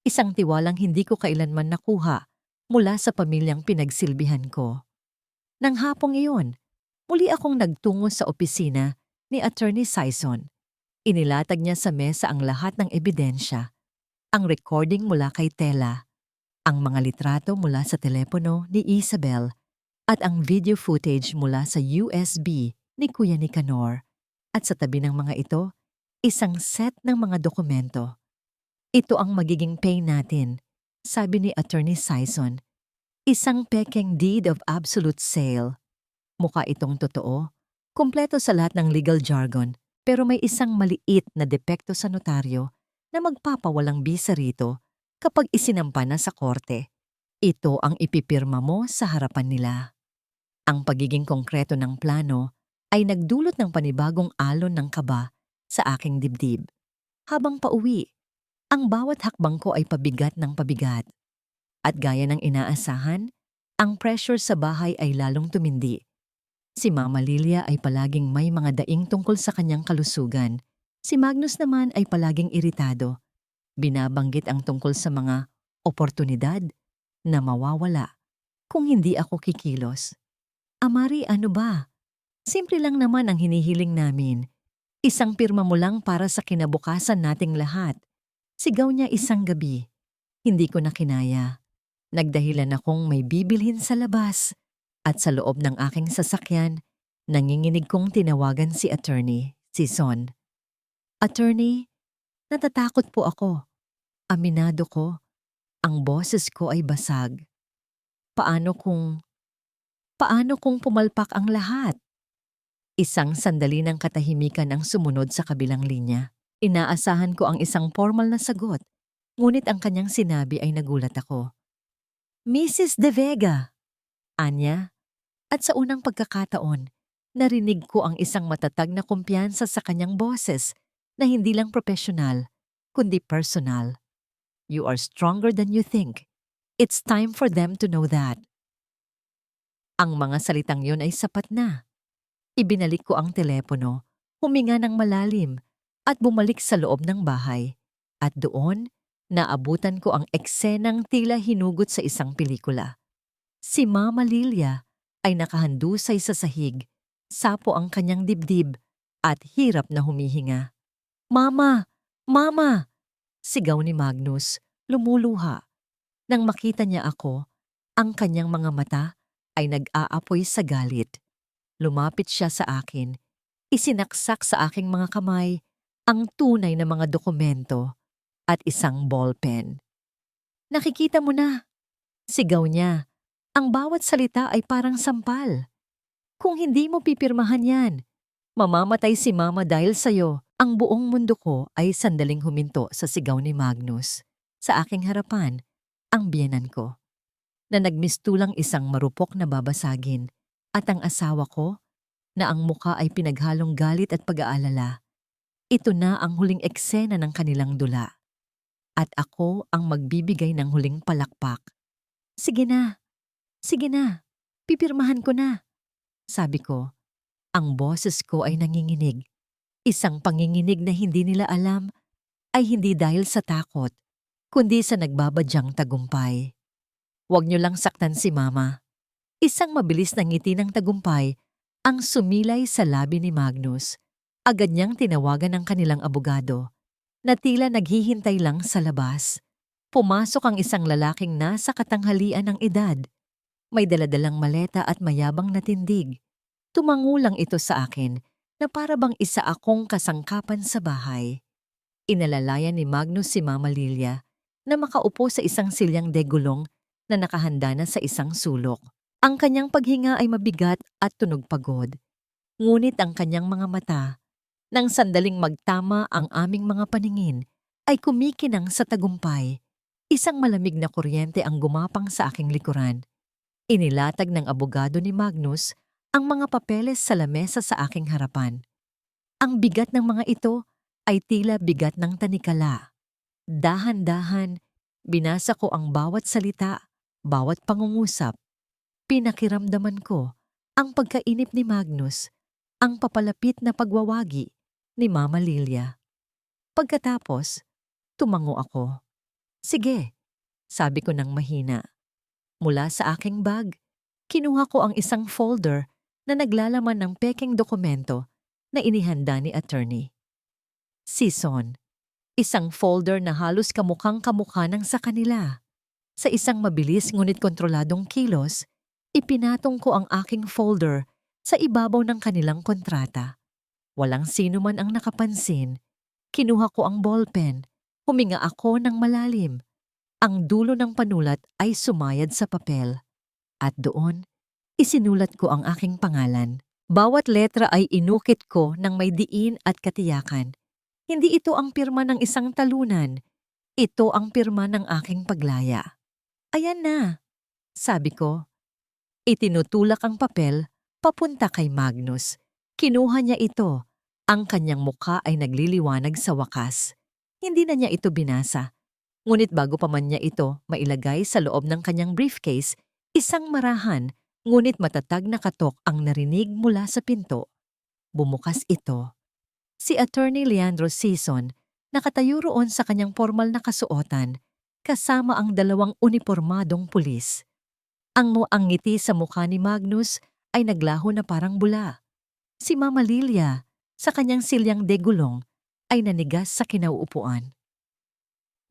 Speaker 1: Isang tiwalang hindi ko kailanman nakuha mula sa pamilyang pinagsilbihan ko. Nang hapong iyon, muli akong nagtungo sa opisina ni Attorney Sison. Inilatag niya sa mesa ang lahat ng ebidensya, ang recording mula kay Tela, ang mga litrato mula sa telepono ni Isabel, at ang video footage mula sa USB ni Kuya Nicanor. At sa tabi ng mga ito, isang set ng mga dokumento. "Ito ang magiging pay natin," sabi ni Attorney Sison. "Isang pekeng deed of absolute sale." Mukha itong totoo, kumpleto sa lahat ng legal jargon, pero may isang maliit na depekto sa notaryo na magpapawalang bisa rito kapag isinampa na sa korte. Ito ang ipipirma mo sa harapan nila. Ang pagiging konkreto ng plano ay nagdulot ng panibagong alon ng kaba sa aking dibdib. Habang pauwi, ang bawat hakbang ko ay pabigat ng pabigat. At gaya ng inaasahan, ang pressure sa bahay ay lalong tumindi. Si Mama Lilia ay palaging may mga daing tungkol sa kanyang kalusugan. Si Magnus naman ay palaging iritado. Binabanggit ang tungkol sa mga oportunidad na mawawala kung hindi ako kikilos. "Amari, ano ba? Simple lang naman ang hinihiling namin. Isang pirma mo lang para sa kinabukasan nating lahat." Sigaw niya isang gabi. Hindi ko na kinaya. Nagdahilan akong may bibilhin sa labas at sa loob ng aking sasakyan, nanginginig kong tinawagan si Attorney Sison. "Attorney, natatakot po ako." Aminado ko, ang boses ko ay basag. Paano kung pumalpak ang lahat?" Isang sandali ng katahimikan ang sumunod sa kabilang linya. Inaasahan ko ang isang formal na sagot, ngunit ang kanyang sinabi ay nagulat ako. "Mrs. De Vega," anya, at sa unang pagkakataon, narinig ko ang isang matatag na kumpiyansa sa kanyang boses na hindi lang profesional, kundi personal. "You are stronger than you think. It's time for them to know that." Ang mga salitang yon ay sapat na. Ibinalik ko ang telepono, huminga ng malalim, at bumalik sa loob ng bahay. At doon, naabutan ko ang eksenang tila hinugot sa isang pelikula. Si Mama Lilia ay nakahandusay sa sahig, sapo ang kanyang dibdib, at hirap na humihinga. "Mama! Mama!" sigaw ni Magnus, lumuluha. Nang makita niya ako, ang kanyang mga mata ay nag-aapoy sa galit. Lumapit siya sa akin, isinaksak sa aking mga kamay, ang tunay na mga dokumento at isang ballpen. "Nakikita mo na," sigaw niya. "Ang bawat salita ay parang sampal. Kung hindi mo pipirmahan yan, mamamatay si Mama dahil sa'yo." Ang buong mundo ko ay sandaling huminto sa sigaw ni Magnus. Sa aking harapan, ang biyenan ko, na nagmistulang isang marupok na babasagin, at ang asawa ko, na ang muka ay pinaghalong galit at pag-aalala. Ito na ang huling eksena ng kanilang dula. At ako ang magbibigay ng huling palakpak. Sige na, pipirmahan ko na," sabi ko. Ang boses ko ay nanginginig. Isang panginginig na hindi nila alam ay hindi dahil sa takot, kundi sa nagbabadyang tagumpay. "Huwag niyo lang saktan si Mama." Isang mabilis na ngiti ng tagumpay ang sumilay sa labi ni Magnus. Agad niyang tinawagan ang kanilang abogado, na tila naghihintay lang sa labas. Pumasok ang isang lalaking nasa katanghalian ng edad. May daladalang maleta at mayabang na tindig. Tumango lang ito sa akin na para bang isa akong kasangkapan sa bahay. Inalalayan ni Magnus si Mama Lilia na makaupo sa isang silyang degulong na nakahanda na sa isang sulok. Ang kanyang paghinga ay mabigat at tunog pagod. Ngunit ang kanyang mga mata, nang sandaling magtama ang aming mga paningin, ay kumikinang sa tagumpay. Isang malamig na kuryente ang gumapang sa aking likuran. Inilatag ng abogado ni Magnus ang mga papeles sa lamesa sa aking harapan. Ang bigat ng mga ito ay tila bigat ng tanikala. Dahan-dahan, binasa ko ang bawat salita, bawat pangungusap. Pinakiramdaman ko ang pagkainip ni Magnus, ang papalapit na pagwawagi ni Mama Lilia. Pagkatapos, tumango ako. "Sige," sabi ko ng mahina. Mula sa aking bag, kinuha ko ang isang folder na naglalaman ng pekeng dokumento na inihanda ni attorney. Season. Isang folder na halos kamukhang kamukha ng sa kanila. Sa isang mabilis ngunit kontroladong kilos, ipinatong ko ang aking folder sa ibabaw ng kanilang kontrata. Walang sino man ang nakapansin. Kinuha ko ang ballpen. Huminga ako ng malalim. Ang dulo ng panulat ay sumayad sa papel. At doon, isinulat ko ang aking pangalan. Bawat letra ay inukit ko ng may diin at katiyakan. Hindi ito ang pirma ng isang talunan. Ito ang pirma ng aking paglaya. "Ayan na," sabi ko. Itinutulak ang papel papunta kay Magnus. Kinuha niya ito. Ang kanyang mukha ay nagliliwanag sa wakas. Hindi na niya ito binasa. Ngunit bago pa man niya ito mailagay sa loob ng kanyang briefcase, isang marahan ngunit matatag na katok ang narinig mula sa pinto. Bumukas ito. Si Attorney Leandro Sison, nakatayo roon sa kanyang formal na kasuotan, kasama ang dalawang unipormadong pulis. Ang ngiti sa mukha ni Magnus ay naglaho na parang bula. Si Mama Lilia, sa kanyang silyang degulong, ay nanigas sa kinauupuan.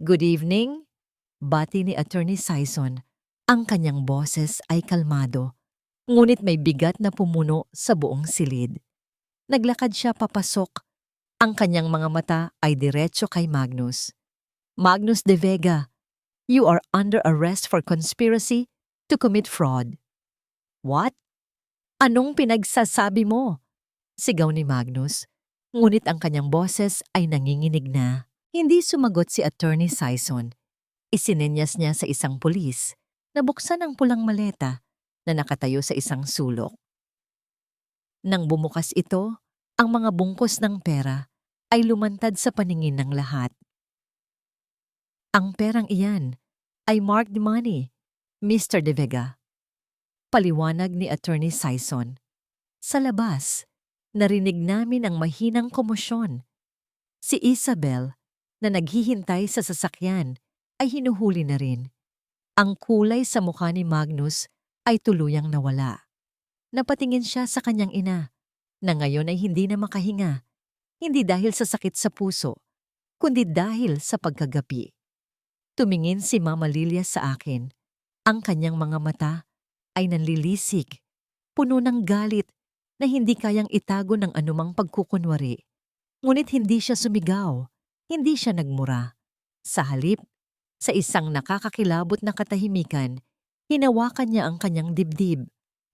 Speaker 1: "Good evening," bati ni Attorney Sison. Ang kanyang boses ay kalmado, ngunit may bigat na pumuno sa buong silid. Naglakad siya papasok. Ang kanyang mga mata ay diretso kay Magnus. "Magnus de Vega, you are under arrest for conspiracy to commit fraud." "What? Anong pinagsasabi mo?" sigaw ni Magnus. Ngunit ang kanyang boses ay nanginginig na. Hindi sumagot si Attorney Sison. Isinenyas niya sa isang pulis na buksan ang pulang maleta na nakatayo sa isang sulok. Nang bumukas ito, ang mga bungkos ng pera ay lumantad sa paningin ng lahat. "Ang perang iyan ay marked money, Mr. De Vega," paliwanag ni Attorney Sison. Sa labas, narinig namin ang mahinang komosyon. Si Isabel, na naghihintay sa sasakyan, ay hinuhuli na rin. Ang kulay sa mukha ni Magnus ay tuluyang nawala. Napatingin siya sa kanyang ina, na ngayon ay hindi na makahinga, hindi dahil sa sakit sa puso, kundi dahil sa pagkagapi. Tumingin si Mama Lilia sa akin. Ang kanyang mga mata ay nanlilisik, puno ng galit na hindi kayang itago ng anumang pagkukunwari. Ngunit hindi siya sumigaw, hindi siya nagmura. Sa halip, sa isang nakakakilabot na katahimikan, hinawakan niya ang kanyang dibdib.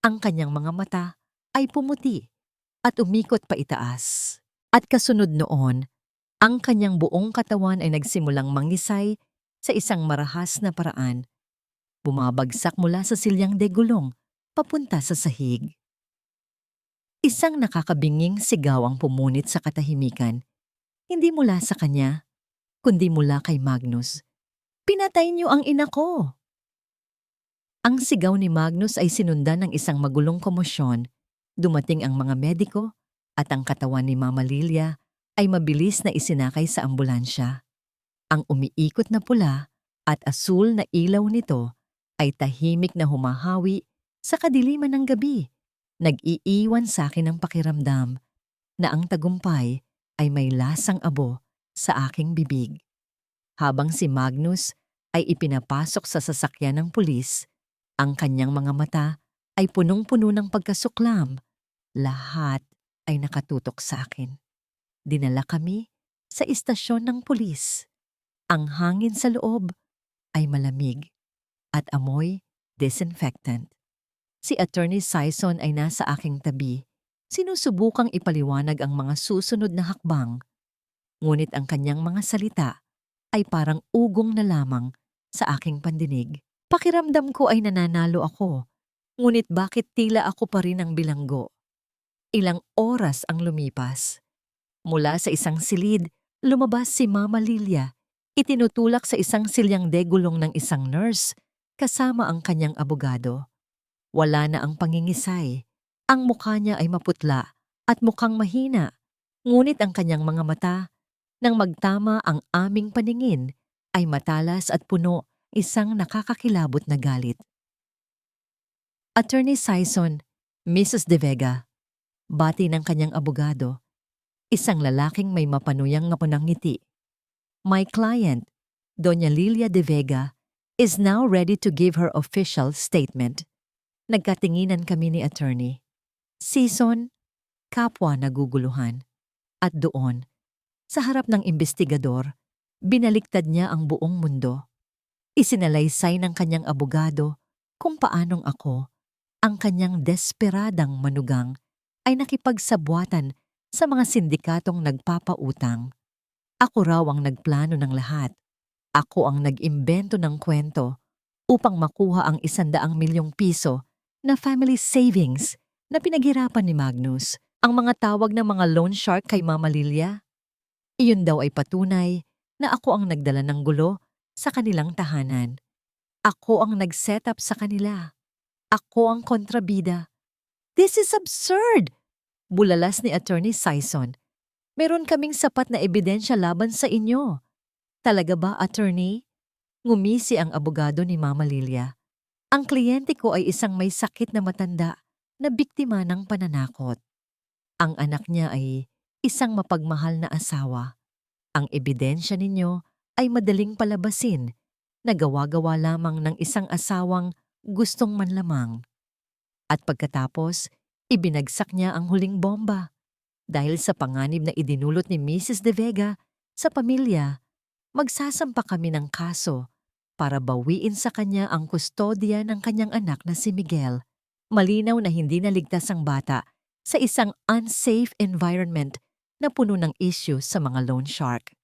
Speaker 1: Ang kanyang mga mata ay pumuti at umikot pa itaas. At kasunod noon, ang kanyang buong katawan ay nagsimulang mangisay sa isang marahas na paraan. Bumabagsak mula sa silyang de gulong papunta sa sahig. Isang nakakabinging sigaw ang pumunit sa katahimikan, hindi mula sa kanya, kundi mula kay Magnus. "Pinatay niyo ang ina ko!" Ang sigaw ni Magnus ay sinundan ng isang magulong komosyon. Dumating ang mga mediko at ang katawan ni Mama Lilia ay mabilis na isinakay sa ambulansya. Ang umiikot na pula at asul na ilaw nito ay tahimik na humahawi sa kadiliman ng gabi. Nag-iiwan sa akin ng pakiramdam na ang tagumpay ay may lasang abo sa aking bibig. Habang si Magnus ay ipinapasok sa sasakyan ng pulis, ang kanyang mga mata ay punong-puno ng pagkasuklam. Lahat ay nakatutok sa akin. Dinala kami sa istasyon ng pulis. Ang hangin sa loob ay malamig at amoy disinfectant. Si Attorney Sison ay nasa aking tabi. Sinusubukang ipaliwanag ang mga susunod na hakbang. Ngunit ang kanyang mga salita ay parang ugong na lamang sa aking pandinig. Pakiramdam ko ay nananalo ako. Ngunit bakit tila ako pa rin ang bilanggo? Ilang oras ang lumipas. Mula sa isang silid, lumabas si Mama Lilia. Itinutulak sa isang silyang degulong ng isang nurse kasama ang kanyang abogado. Wala na ang pangingisay. Ang mukha niya ay maputla at mukhang mahina. Ngunit ang kanyang mga mata, nang magtama ang aming paningin, ay matalas at puno isang nakakakilabot na galit. Attorney Sison, Mrs. De Vega, bati ng kanyang abogado, isang lalaking may mapanuyang ngapunang ngiti. My client, Doña Lilia De Vega, is now ready to give her official statement. Nagkatinginan kami ni attorney. Sison, kapwa naguguluhan. At doon, sa harap ng investigador, binaliktad niya ang buong mundo. Isinalaysay ng kanyang abogado kung paanong ako, ang kanyang desperadang manugang, ay nakipagsabwatan sa mga sindikatong nagpapautang. Ako raw ang nagplano ng lahat. Ako ang nag-imbento ng kwento upang makuha ang 100 milyong piso na family savings na pinaghirapan ni Magnus. Ang mga tawag ng mga loan shark kay Mama Lilia, iyon daw ay patunay na ako ang nagdala ng gulo sa kanilang tahanan. Ako ang nag-set up sa kanila. Ako ang kontrabida. This is absurd! Bulalas ni Attorney Sison. Meron kaming sapat na ebidensya laban sa inyo. Talaga ba, attorney? Ngumisi ang abogado ni Mama Lilia. Ang kliyente ko ay isang may sakit na matanda na biktima ng pananakot. Ang anak niya ay isang mapagmahal na asawa. Ang ebidensya ninyo ay madaling palabasin na gawa-gawa lamang ng isang asawang gustong manlamang. At pagkatapos, ibinagsak niya ang huling bomba. Dahil sa panganib na idinulot ni Mrs. De Vega sa pamilya, magsasampa kami ng kaso para bawiin sa kanya ang kustodya ng kanyang anak na si Miguel. Malinaw na hindi naligtas ang bata sa isang unsafe environment na puno ng issue sa mga loan shark.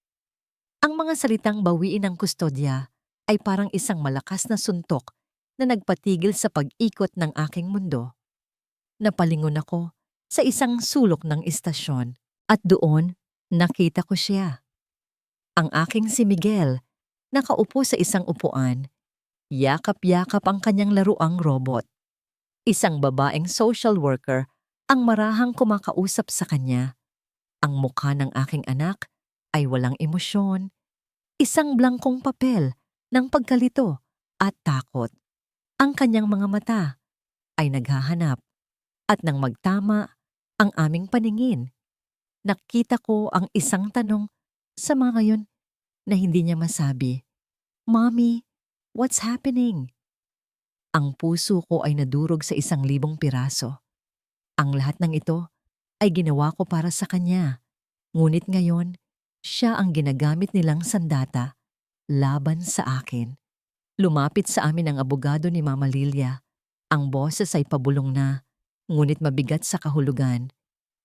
Speaker 1: Ang mga salitang bawiin ang kustodya ay parang isang malakas na suntok na nagpatigil sa pag-ikot ng aking mundo. Napalingon ako sa isang sulok ng istasyon at doon nakita ko siya. Ang aking si Miguel, nakaupo sa isang upuan, yakap-yakap ang kanyang laruang robot. Isang babaeng social worker ang marahang kumakausap sa kanya. Ang mukha ng aking anak ay walang emosyon, isang blangkong papel ng pagkalito at takot. Ang kanyang mga mata ay naghahanap at nang magtama ang aming paningin, nakita ko ang isang tanong sa mga ngayon na hindi niya masabi. Mommy, what's happening? Ang puso ko ay nadurog sa 1,000 piraso. Ang lahat ng ito ay ginawa ko para sa kanya. Ngunit ngayon, siya ang ginagamit nilang sandata laban sa akin. Lumapit sa amin ang abogado ni Mama Lilia. Ang boses ay pabulong na, ngunit mabigat sa kahulugan.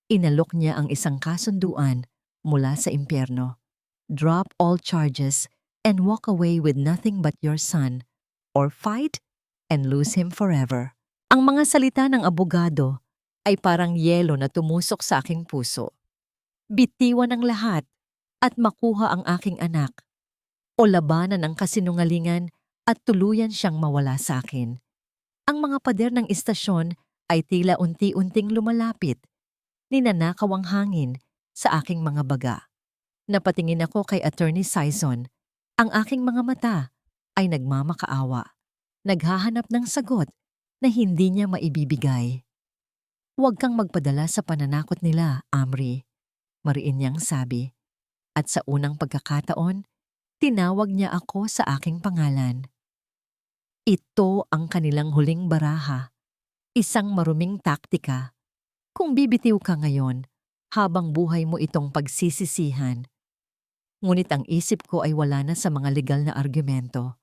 Speaker 1: Inalok niya ang isang kasunduan mula sa impyerno. Drop all charges and walk away with nothing but your son, or fight and lose him forever. Ang mga salita ng abogado ay parang yelo na tumusok sa aking puso. Bitiwan ang lahat at makuha ang aking anak, o labanan ang kasinungalingan at tuluyan siyang mawala sa akin. Ang mga pader ng istasyon ay tila unti-unting lumalapit. Ninanakaw ang hangin sa aking mga baga. Napatingin ako kay Attorney Sison. Ang aking mga mata ay nagmamakaawa. Naghahanap ng sagot na hindi niya maibibigay. Huwag kang magpadala sa pananakot nila, Amri, mariin niyang sabi. At sa unang pagkakataon, tinawag niya ako sa aking pangalan. Ito ang kanilang huling baraha, isang maruming taktika. Kung bibitiw ka ngayon, habang buhay mo itong pagsisisihan. Ngunit ang isip ko ay wala na sa mga legal na argumento.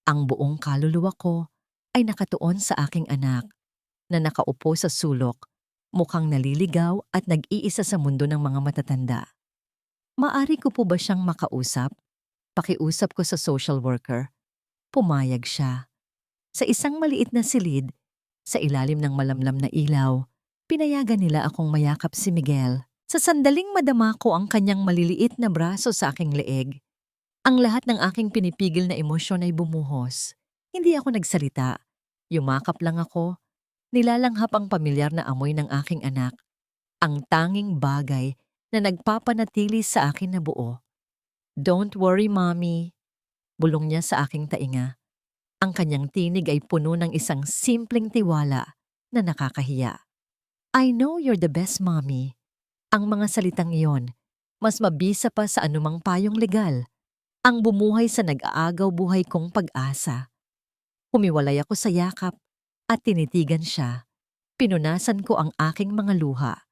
Speaker 1: Ang buong kaluluwa ko ay nakatuon sa aking anak na nakaupo sa sulok, mukhang naliligaw at nag-iisa sa mundo ng mga matatanda. Maari ko po ba siyang makausap? Pakiusap ko sa social worker. Pumayag siya. Sa isang maliit na silid, sa ilalim ng malamlam na ilaw, pinayagan nila akong mayakap si Miguel. Sa sandaling madama ko ang kanyang maliliit na braso sa aking leeg. Ang lahat ng aking pinipigil na emosyon ay bumuhos. Hindi ako nagsalita. Yumakap lang ako. Nilalanghap ang pamilyar na amoy ng aking anak. Ang tanging bagay na nagpapanatili sa akin na buo. Don't worry, Mommy. Bulong niya sa aking tainga. Ang kanyang tinig ay puno ng isang simpleng tiwala na nakakahiya. I know you're the best, Mommy. Ang mga salitang iyon, mas mabisa pa sa anumang payong legal. Ang bumuhay sa nag-aagaw buhay kong pag-asa. Humiwalay ako sa yakap at tinitigan siya. Pinunasan ko ang aking mga luha.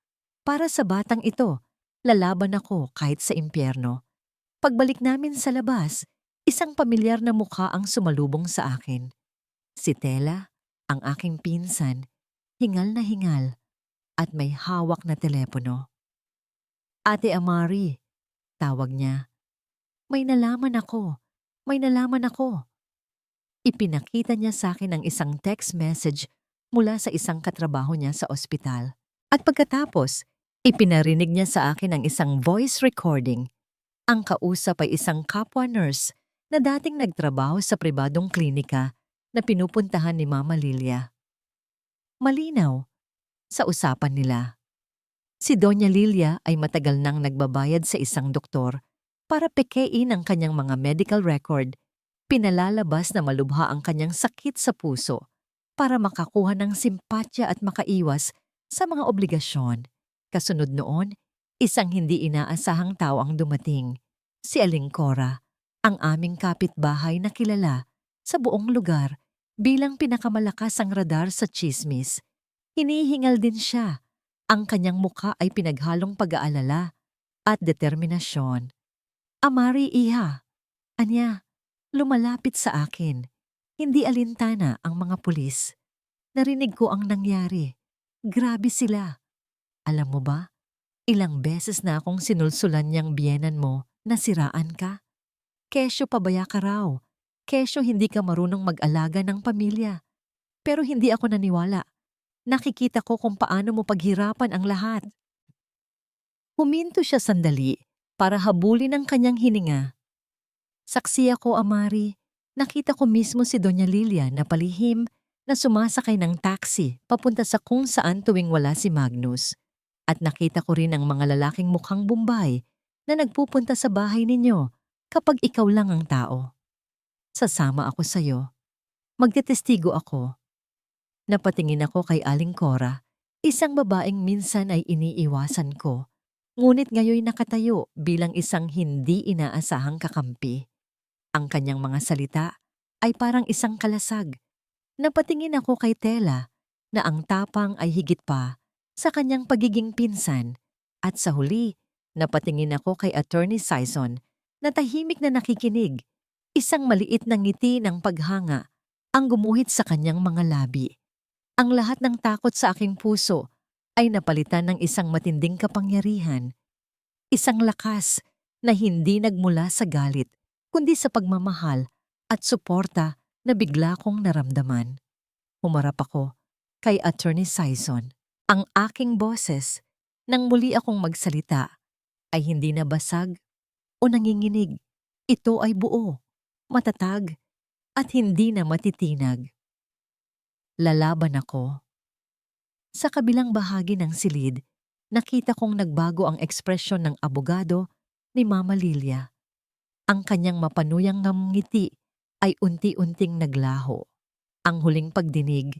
Speaker 1: Para sa batang ito, lalaban ako kahit sa impyerno. Pagbalik namin sa labas, isang pamilyar na mukha ang sumalubong sa akin. Si Tela, ang aking pinsan, hingal na hingal at may hawak na telepono. Ate Amari, tawag niya. May nalaman ako. May nalaman ako. Ipinakita niya sa akin ang isang text message mula sa isang katrabaho niya sa ospital. At pagkatapos, ipinarinig niya sa akin ang isang voice recording. Ang kausap ay isang kapwa nurse na dating nagtrabaho sa pribadong klinika na pinupuntahan ni Mama Lilia. Malinaw sa usapan nila. Si Doña Lilia ay matagal nang nagbabayad sa isang doktor para pekein ang kanyang mga medical record. Pinalalabas na malubha ang kanyang sakit sa puso para makakuha ng simpatya at makaiwas sa mga obligasyon. Kasunod noon, isang hindi inaasahang tao ang dumating. Si Aling Cora, ang aming kapitbahay na kilala sa buong lugar bilang pinakamalakas ang radar sa tsismis. Hinihingal din siya. Ang kanyang mukha ay pinaghalong pag-aalala at determinasyon. Amari, iha. Anya, lumalapit sa akin. Hindi alintana ang mga pulis. Narinig ko ang nangyari. Grabe sila. Alam mo ba, ilang beses na akong sinulsulan niyang biyenan mo na siraan ka. Kesyo pabaya ka raw. Kesyo hindi ka marunong mag-alaga ng pamilya. Pero hindi ako naniwala. Nakikita ko kung paano mo paghirapan ang lahat. Huminto siya sandali para habulin ang kanyang hininga. Saksi ako, Amari. Nakita ko mismo si Doña Lilia na palihim na sumasakay ng taxi papunta sa kung saan tuwing wala si Magnus. At nakita ko rin ang mga lalaking mukhang Bombay na nagpupunta sa bahay ninyo kapag ikaw lang ang tao. Sasama ako sa'yo. Magtetestigo ako. Napatingin ako kay Aling Cora, isang babaeng minsan ay iniiwasan ko, ngunit ngayon nakatayo bilang isang hindi inaasahang kakampi. Ang kanyang mga salita ay parang isang kalasag. Napatingin ako kay Tela na ang tapang ay higit pa sa kanyang pagiging pinsan at sa huli Napatingin ako kay Attorney Sison na tahimik na nakikinig. Isang maliit na ngiti ng paghanga ang gumuhit sa kanyang mga labi. Ang lahat ng takot sa aking puso ay napalitan ng isang matinding kapangyarihan. Isang lakas na hindi nagmula sa galit, kundi sa pagmamahal at suporta na bigla kong naramdaman. Humarap ako kay Attorney Sison. Ang aking boses, nang muli akong magsalita, ay hindi na basag o nanginginig. Ito ay buo, matatag, at hindi na matitinag. Lalaban ako. Sa kabilang bahagi ng silid, nakita kong nagbago ang ekspresyon ng abogado ni Mama Lilia. Ang kanyang mapanuyang ngiti ay unti-unting naglaho. Ang huling pagdinig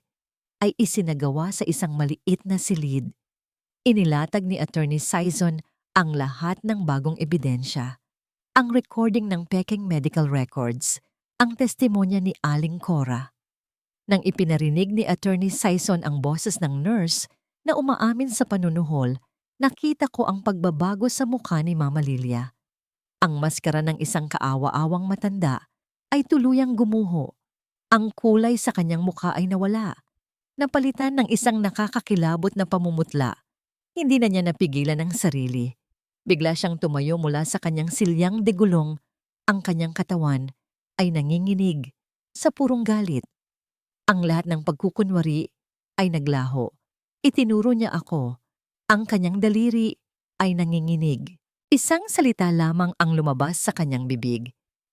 Speaker 1: ay isinagawa sa isang maliit na silid. Inilatag ni Attorney Sison ang lahat ng bagong ebidensya. Ang recording ng Peking Medical Records, ang testimonya ni Aling Cora. Nang ipinarinig ni Attorney Sison ang boses ng nurse na umaamin sa panunuhol, nakita ko ang pagbabago sa mukha ni Mama Lilia. Ang maskara ng isang kaawa-awang matanda ay tuluyang gumuho. Ang kulay sa kanyang mukha ay nawala. Napalitan ng isang nakakakilabot na pamumutla. Hindi na niya napigilan ang sarili. Bigla siyang tumayo mula sa kanyang silyang degulong. Ang kanyang katawan ay nanginginig sa purong galit. Ang lahat ng pagkukunwari ay naglaho. Itinuro niya ako. Ang kanyang daliri ay nanginginig. Isang salita lamang ang lumabas sa kanyang bibig.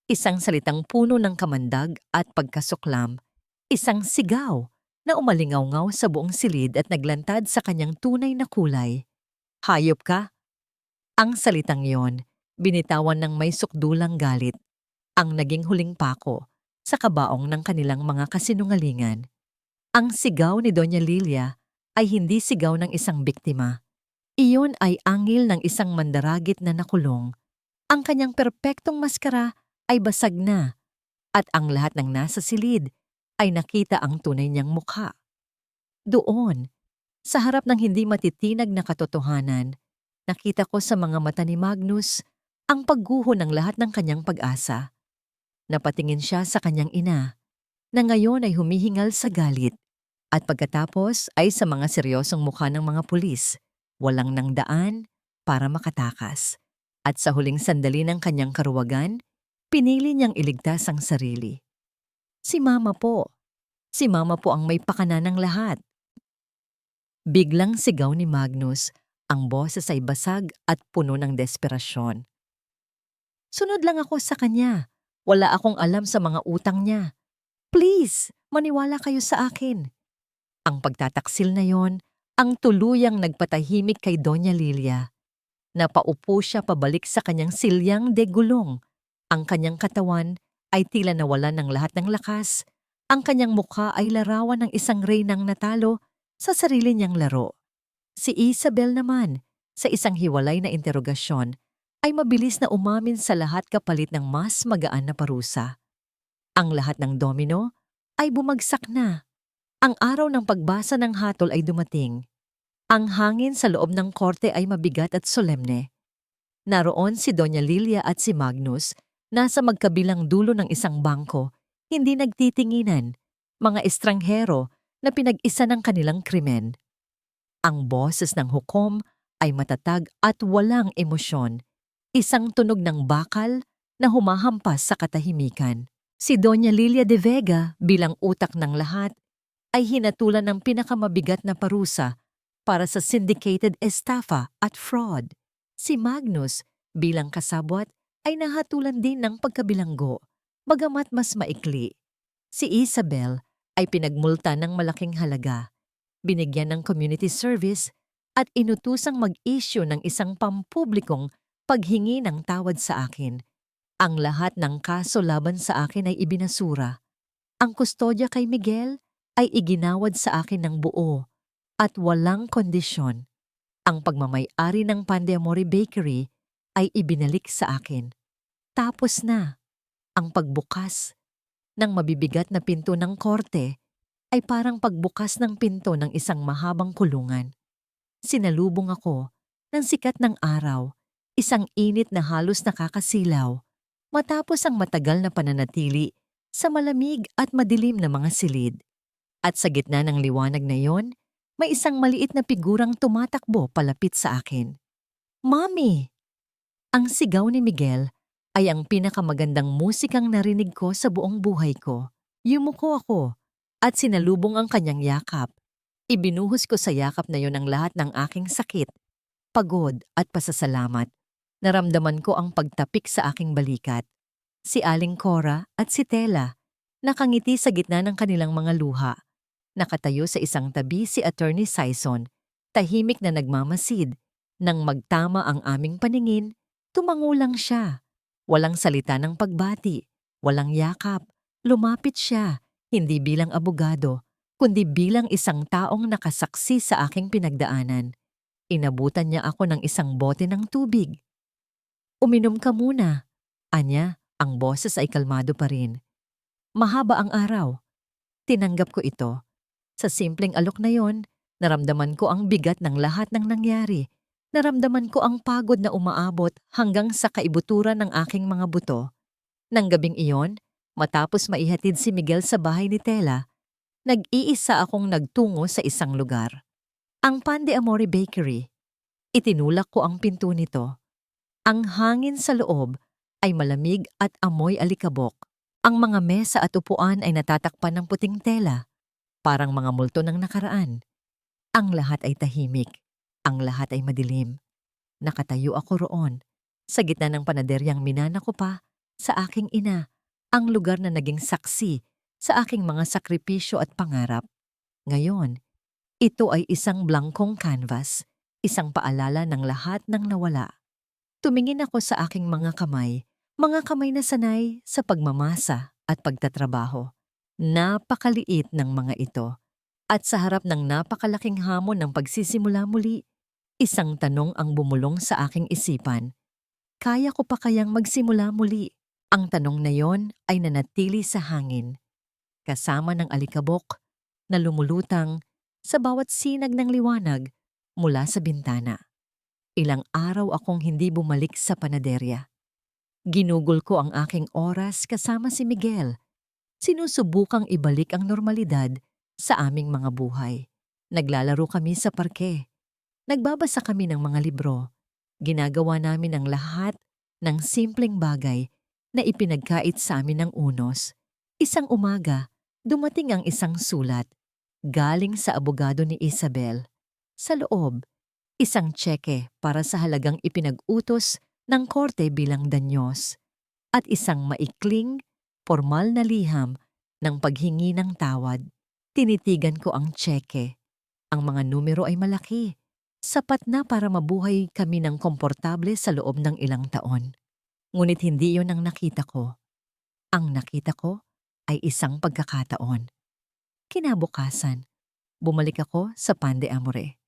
Speaker 1: Isang salitang puno ng kamandag at pagkasuklam. Isang sigaw na umalingaw-ngaw sa buong silid at naglantad sa kanyang tunay na kulay. Hayop ka? Ang salitang yon, binitawan ng may sukdulang galit, ang naging huling pako sa kabaong ng kanilang mga kasinungalingan. Ang sigaw ni Doña Lilia ay hindi sigaw ng isang biktima. Iyon ay angil ng isang mandaragit na nakulong. Ang kanyang perpektong maskara ay basag na, at ang lahat ng nasa silid ay nakita ang tunay niyang mukha. Doon, sa harap ng hindi matitinag na katotohanan, nakita ko sa mga mata ni Magnus ang pagguho ng lahat ng kanyang pag-asa. Napatingin siya sa kanyang ina, na ngayon ay humihingal sa galit, at pagkatapos ay sa mga seryosong mukha ng mga pulis, walang nang daan para makatakas. At sa huling sandali ng kanyang karuwagan, pinili niyang iligtas ang sarili. Si Mama po. Si Mama po ang may pakana ng lahat. Biglang sigaw ni Magnus, ang boses ay basag at puno ng desperasyon. Sunod lang ako sa kanya. Wala akong alam sa mga utang niya. Please, maniwala kayo sa akin. Ang pagtataksil na yon, ang tuluyang nagpatahimik kay Doña Lilia. Napaupo siya pabalik sa kanyang silyang de gulong. Ang kanyang katawan ay tila nawalan ng lahat ng lakas. Ang kanyang mukha ay larawan ng isang reynang natalo sa sarili niyang laro. Si Isabel naman, sa isang hiwalay na interogasyon, ay mabilis na umamin sa lahat kapalit ng mas magaan na parusa. Ang lahat ng domino ay bumagsak na. Ang araw ng pagbasa ng hatol ay dumating. Ang hangin sa loob ng korte ay mabigat at solemne. Naroon si Doña Lilia at si Magnus, nasa magkabilang dulo ng isang bangko, hindi nagtitinginan, mga estranghero na pinag-isa ng kanilang krimen. Ang boses ng hukom ay matatag at walang emosyon, isang tunog ng bakal na humahampas sa katahimikan. Si Doña Lilia de Vega bilang utak ng lahat ay hinatulan ng pinakamabigat na parusa para sa syndicated estafa at fraud. Si Magnus bilang kasabwat ay nahatulan din ng pagkabilanggo, bagamat mas maikli. Si Isabel ay pinagmulta ng malaking halaga, binigyan ng community service at inutusang mag-issue ng isang pampublikong paghingi ng tawad sa akin. Ang lahat ng kaso laban sa akin ay ibinasura. Ang kustodya kay Miguel ay iginawad sa akin ng buo at walang kondisyon. Ang pagmamay-ari ng Pandemori Bakery ay ibinalik sa akin. Tapos na. Ang pagbukas ng mabibigat na pinto ng korte ay parang pagbukas ng pinto ng isang mahabang kulungan. Sinalubong ako ng sikat ng araw, Isang init na halos nakakasilaw matapos ang matagal na pananatili sa malamig at madilim na mga silid. At sa gitna ng liwanag na yon, may isang maliit na figurang tumatakbo palapit sa akin. "Mommy!" Ang sigaw ni Miguel ay ang pinakamagandang musikang narinig ko sa buong buhay ko. Yumuko ako at sinalubong ang kanyang yakap. Ibinuhos ko sa yakap na yon ang lahat ng aking sakit, pagod at pasasalamat. Naramdaman ko ang pagtapik sa aking balikat. Si Aling Cora at si Tela, nakangiti sa gitna ng kanilang mga luha. Nakatayo sa isang tabi si Attorney Sison, tahimik na nagmamasid. Nang magtama ang aming paningin, tumango lang siya. Walang salita ng pagbati, walang yakap. Lumapit siya, hindi bilang abogado, kundi bilang isang taong nakasaksi sa aking pinagdaanan. Inabutan niya ako ng isang bote ng tubig. "Uminom ka muna," anya, ang boses ay kalmado pa rin. Mahaba ang araw. Tinanggap ko ito. Sa simpleng alok na yon, naramdaman ko ang bigat ng lahat ng nangyari. Naramdaman ko ang pagod na umaabot hanggang sa kaibuturan ng aking mga buto. Nang gabing iyon, matapos maihatid si Miguel sa bahay ni Tela, nag-iisa akong nagtungo sa isang lugar. Ang Pan de Amore Bakery. Itinulak ko ang pinto nito. Ang hangin sa loob ay malamig at amoy alikabok. Ang mga mesa at upuan ay natatakpan ng puting tela, parang mga multo ng nakaraan. Ang lahat ay tahimik. Ang lahat ay madilim. Nakatayo ako roon, sa gitna ng panaderyang minana ko pa sa aking ina, ang lugar na naging saksi sa aking mga sakripisyo at pangarap. Ngayon, ito ay isang blankong canvas, isang paalala ng lahat ng nawala. Tumingin ako sa aking mga kamay na sanay sa pagmamasa at pagtatrabaho. Napakaliit ng mga ito. At sa harap ng napakalaking hamon ng pagsisimula muli, isang tanong ang bumulong sa aking isipan. Kaya ko pa kayang magsimula muli? Ang tanong na yon ay nanatili sa hangin, kasama ng alikabok na lumulutang sa bawat sinag ng liwanag mula sa bintana. Ilang araw akong hindi bumalik sa panaderya. Ginugol ko ang aking oras kasama si Miguel. Sinusubukang ibalik ang normalidad sa aming mga buhay. Naglalaro kami sa parke. Nagbabasa kami ng mga libro. Ginagawa namin ang lahat ng simpleng bagay na ipinagkait sa amin ng unos. Isang umaga, dumating ang isang sulat. Galing sa abogado ni Isabel. Sa loob, isang tseke para sa halagang ipinag-utos ng korte bilang danyos. At isang maikling, formal na liham ng paghingi ng tawad. Tinitigan ko ang tseke. Ang mga numero ay malaki. Sapat na para mabuhay kami ng komportable sa loob ng ilang taon. Ngunit hindi yon ang nakita ko. Ang nakita ko ay isang pagkakataon. Kinabukasan, bumalik ako sa Pan de Amore.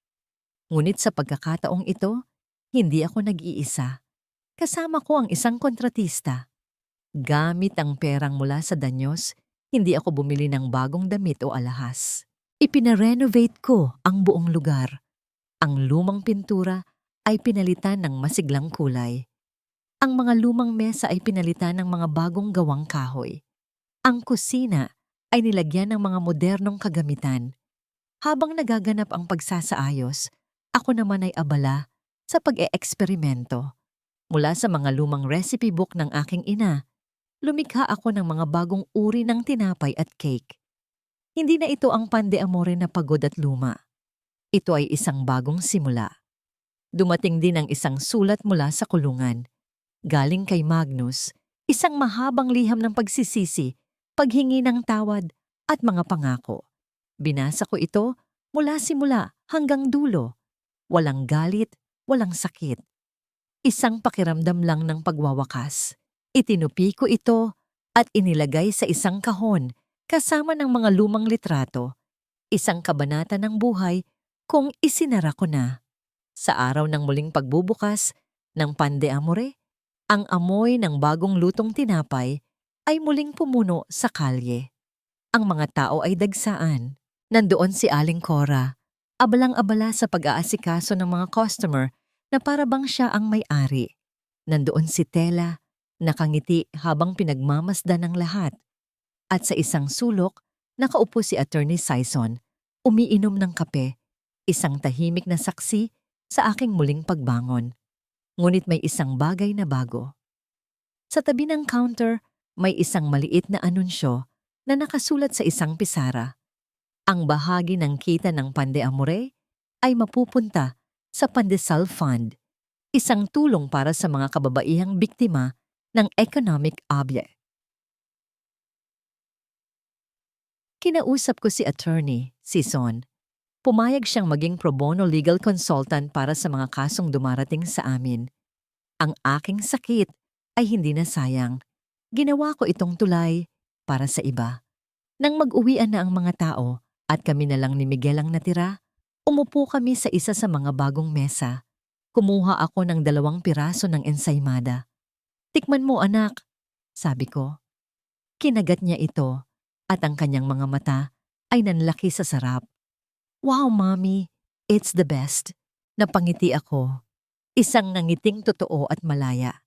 Speaker 1: Ngunit sa pagkakataong ito, hindi ako nag-iisa. Kasama ko ang isang kontratista. Gamit ang perang mula sa danyos, hindi ako bumili ng bagong damit o alahas. Ipinarenovate ko ang buong lugar. Ang lumang pintura ay pinalitan ng masiglang kulay. Ang mga lumang mesa ay pinalitan ng mga bagong gawang kahoy. Ang kusina ay nilagyan ng mga modernong kagamitan. Habang nagaganap ang pagsasaayos, ako naman ay abala sa pag-eeksperimento. Mula sa mga lumang recipe book ng aking ina, lumikha ako ng mga bagong uri ng tinapay at cake. Hindi na ito ang Pan de Amore na pagod at luma. Ito ay isang bagong simula. Dumating din ang isang sulat mula sa kulungan. Galing kay Magnus, isang mahabang liham ng pagsisisi, paghingi ng tawad at mga pangako. Binasa ko ito mula simula hanggang dulo. Walang galit, walang sakit. Isang pakiramdam lang ng pagwawakas. Itinupi ko ito at inilagay sa isang kahon kasama ng mga lumang litrato. Isang kabanata ng buhay kung isinara ko na. Sa araw ng muling pagbubukas ng Pan de Amore, ang amoy ng bagong lutong tinapay ay muling pumuno sa kalye. Ang mga tao ay dagsaan. Nandoon si Aling Cora, abalang-abala sa pag-aasikaso ng mga customer na para bang siya ang may-ari. Nandoon si Tela, nakangiti habang pinagmamasdan ng lahat. At sa isang sulok, nakaupo si Attorney Sison, umiinom ng kape, isang tahimik na saksi sa aking muling pagbangon. Ngunit may isang bagay na bago. Sa tabi ng counter, may isang maliit na anunsyo na nakasulat sa isang pisara. Ang bahagi ng kita ng Pande Amore ay mapupunta sa Pandesal Fund, isang tulong para sa mga kababaihang biktima ng economic abuse. Kinausap ko si Attorney Sison. Pumayag siyang maging pro bono legal consultant para sa mga kasong dumarating sa amin. Ang aking sakit ay hindi na sayang. Ginawa ko itong tulay para sa iba. Nang mag-uwian na ang mga tao at kami na lang ni Miguel ang natira, umupo kami sa isa sa mga bagong mesa. Kumuha ako ng 2 piraso ng ensaymada. "Tikman mo, anak," sabi ko. Kinagat niya ito at ang kanyang mga mata ay nanlaki sa sarap. "Wow, Mommy, it's the best." Napangiti ako. Isang nangiting totoo at malaya.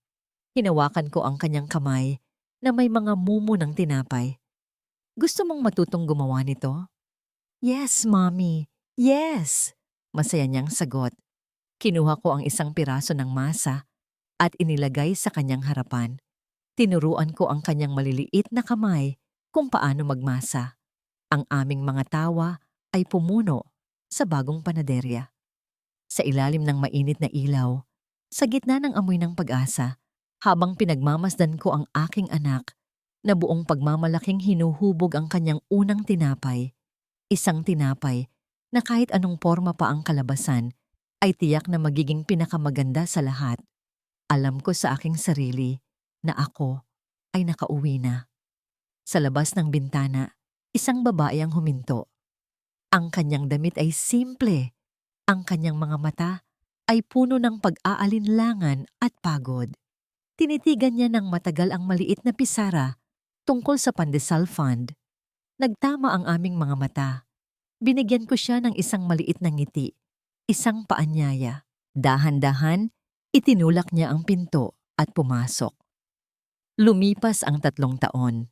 Speaker 1: Hinawakan ko ang kanyang kamay na may mga mumo ng tinapay. "Gusto mong matutong gumawa nito?" "Yes, Mommy. Yes!" Masaya niyang sagot. Kinuha ko ang isang piraso ng masa at inilagay sa kanyang harapan. Tinuruan ko ang kanyang maliliit na kamay kung paano magmasa. Ang aming mga tawa ay pumuno sa bagong panaderya. Sa ilalim ng mainit na ilaw, sa gitna ng amoy ng pag-asa, habang pinagmamasdan ko ang aking anak na buong pagmamalaking hinuhubog ang kanyang unang tinapay, isang tinapay na kahit anong porma pa ang kalabasan ay tiyak na magiging pinakamaganda sa lahat. Alam ko sa aking sarili na ako ay nakauwi na. Sa labas ng bintana, isang babae ang huminto. Ang kanyang damit ay simple. Ang kanyang mga mata ay puno ng pag-aalinlangan at pagod. Tinitigan niya ng matagal ang maliit na pisara tungkol sa Pandesal Fund. Nagtama ang aming mga mata. Binigyan ko siya ng isang maliit na ngiti, isang paanyaya. Dahan-dahan, itinulak niya ang pinto at pumasok. Lumipas ang 3 taon.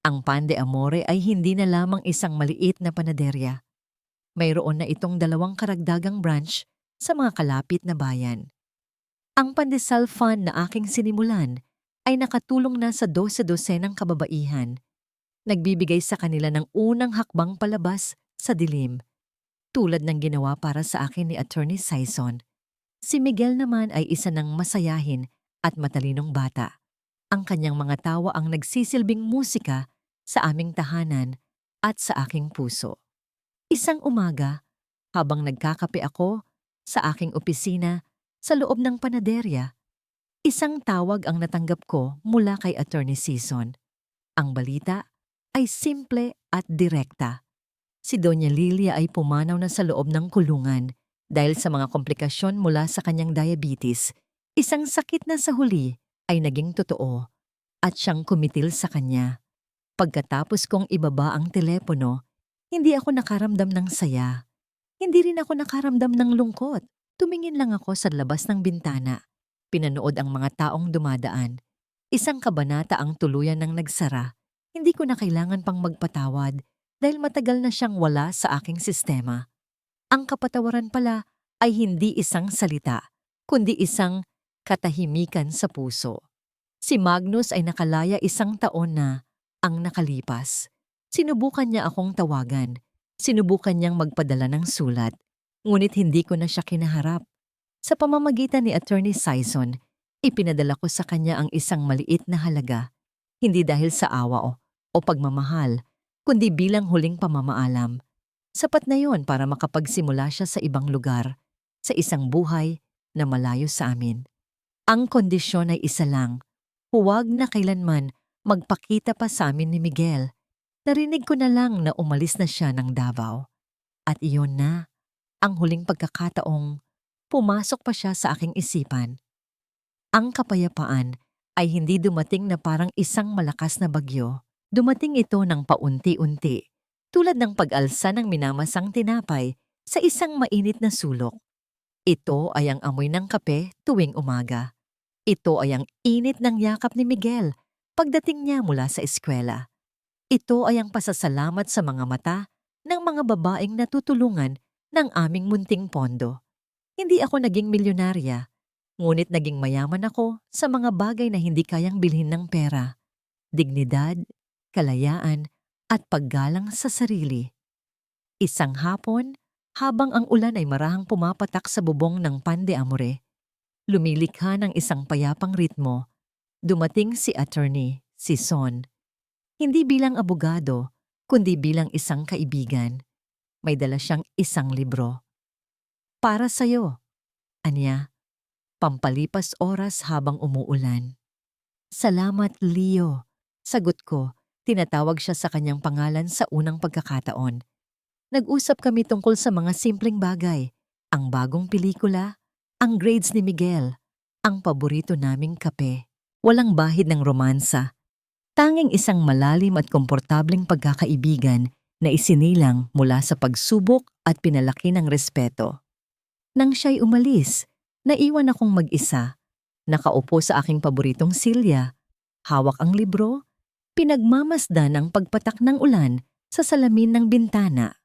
Speaker 1: Ang Pande Amore ay hindi na lamang isang maliit na panaderya. Mayroon na itong 2 karagdagang branch sa mga kalapit na bayan. Ang Pandesal Fund na aking sinimulan ay nakatulong na sa 12 kababaihan. Nagbibigay sa kanila ng unang hakbang palabas sa dilim, tulad ng ginawa para sa akin ni Attorney Sison. Si Miguel naman ay isa ng masayahin at matalinong bata. Ang kanyang mga tawa ang nagsisilbing musika sa aming tahanan at sa aking puso. Isang umaga, habang nagkakape ako sa aking opisina sa loob ng panaderya, isang tawag ang natanggap ko mula kay Attorney Sison. Ang balita ay simple at direkta. Si Doña Lilia ay pumanaw na sa loob ng kulungan dahil sa mga komplikasyon mula sa kanyang diabetes. Isang sakit na sa huli ay naging totoo at siyang kumitil sa kanya. Pagkatapos kong ibaba ang telepono, hindi ako nakaramdam ng saya. Hindi rin ako nakaramdam ng lungkot. Tumingin lang ako sa labas ng bintana. Pinanood ang mga taong dumadaan. Isang kabanata ang tuluyan ng nagsara. Hindi ko na kailangan pang magpatawad dahil matagal na siyang wala sa aking sistema. Ang kapatawaran pala ay hindi isang salita, kundi isang katahimikan sa puso. Si Magnus ay nakalaya 1 taon na ang nakalipas. Sinubukan niya akong tawagan. Sinubukan niyang magpadala ng sulat. Ngunit hindi ko na siya kinaharap. Sa pamamagitan ni Attorney Sison, ipinadala ko sa kanya ang isang maliit na halaga. Hindi dahil sa awa o pagmamahal, kundi bilang huling pamamaalam. Sapat na yon para makapagsimula siya sa ibang lugar, sa isang buhay na malayo sa amin. Ang kondisyon ay isa lang. Huwag na kailanman magpakita pa sa amin ni Miguel. Narinig ko na lang na umalis na siya ng Davao. At iyon na, ang huling pagkakataong pumasok pa siya sa aking isipan. Ang kapayapaan ay hindi dumating na parang isang malakas na bagyo. Dumating ito ng paunti-unti, tulad ng pag-alsa ng minamasang tinapay sa isang mainit na sulok. Ito ay ang amoy ng kape tuwing umaga. Ito ay ang init ng yakap ni Miguel pagdating niya mula sa eskwela. Ito ay ang pasasalamat sa mga mata ng mga babaeng natutulungan ng aming munting pondo. Hindi ako naging milyonarya, ngunit naging mayaman ako sa mga bagay na hindi kayang bilhin ng pera. Dignidad, kalayaan, at paggalang sa sarili. Isang hapon, habang ang ulan ay marahang pumapatak sa bubong ng Pan de Amore, lumilikha ng isang payapang ritmo, dumating si attorney, si Son. Hindi bilang abogado, kundi bilang isang kaibigan. May dala siyang isang libro. Para sa'yo, anya, pampalipas oras habang umuulan. Salamat, Leo. Sagot ko, tinatawag siya sa kanyang pangalan sa unang pagkakataon. Nag-usap kami tungkol sa mga simpleng bagay, ang bagong pelikula, ang grades ni Miguel, ang paborito naming kape. Walang bahid ng romansa. Tanging isang malalim at komportableng pagkakaibigan na isinilang mula sa pagsubok at pinalaki ng respeto. Nang siya'y umalis, naiwan akong mag-isa. Nakaupo sa aking paboritong silya, hawak ang libro, pinagmamasdan ang pagpatak ng ulan sa salamin ng bintana.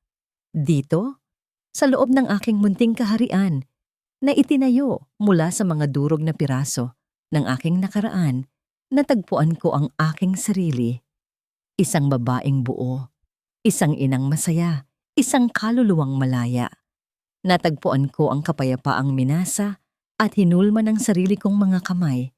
Speaker 1: Dito, sa loob ng aking munting kaharian, na itinayo mula sa mga durog na piraso ng aking nakaraan, natagpuan ko ang aking sarili. Isang babaeng buo, isang inang masaya, isang kaluluwang malaya. Natagpuan ko ang kapayapaang minasa at hinulma ng sarili kong mga kamay.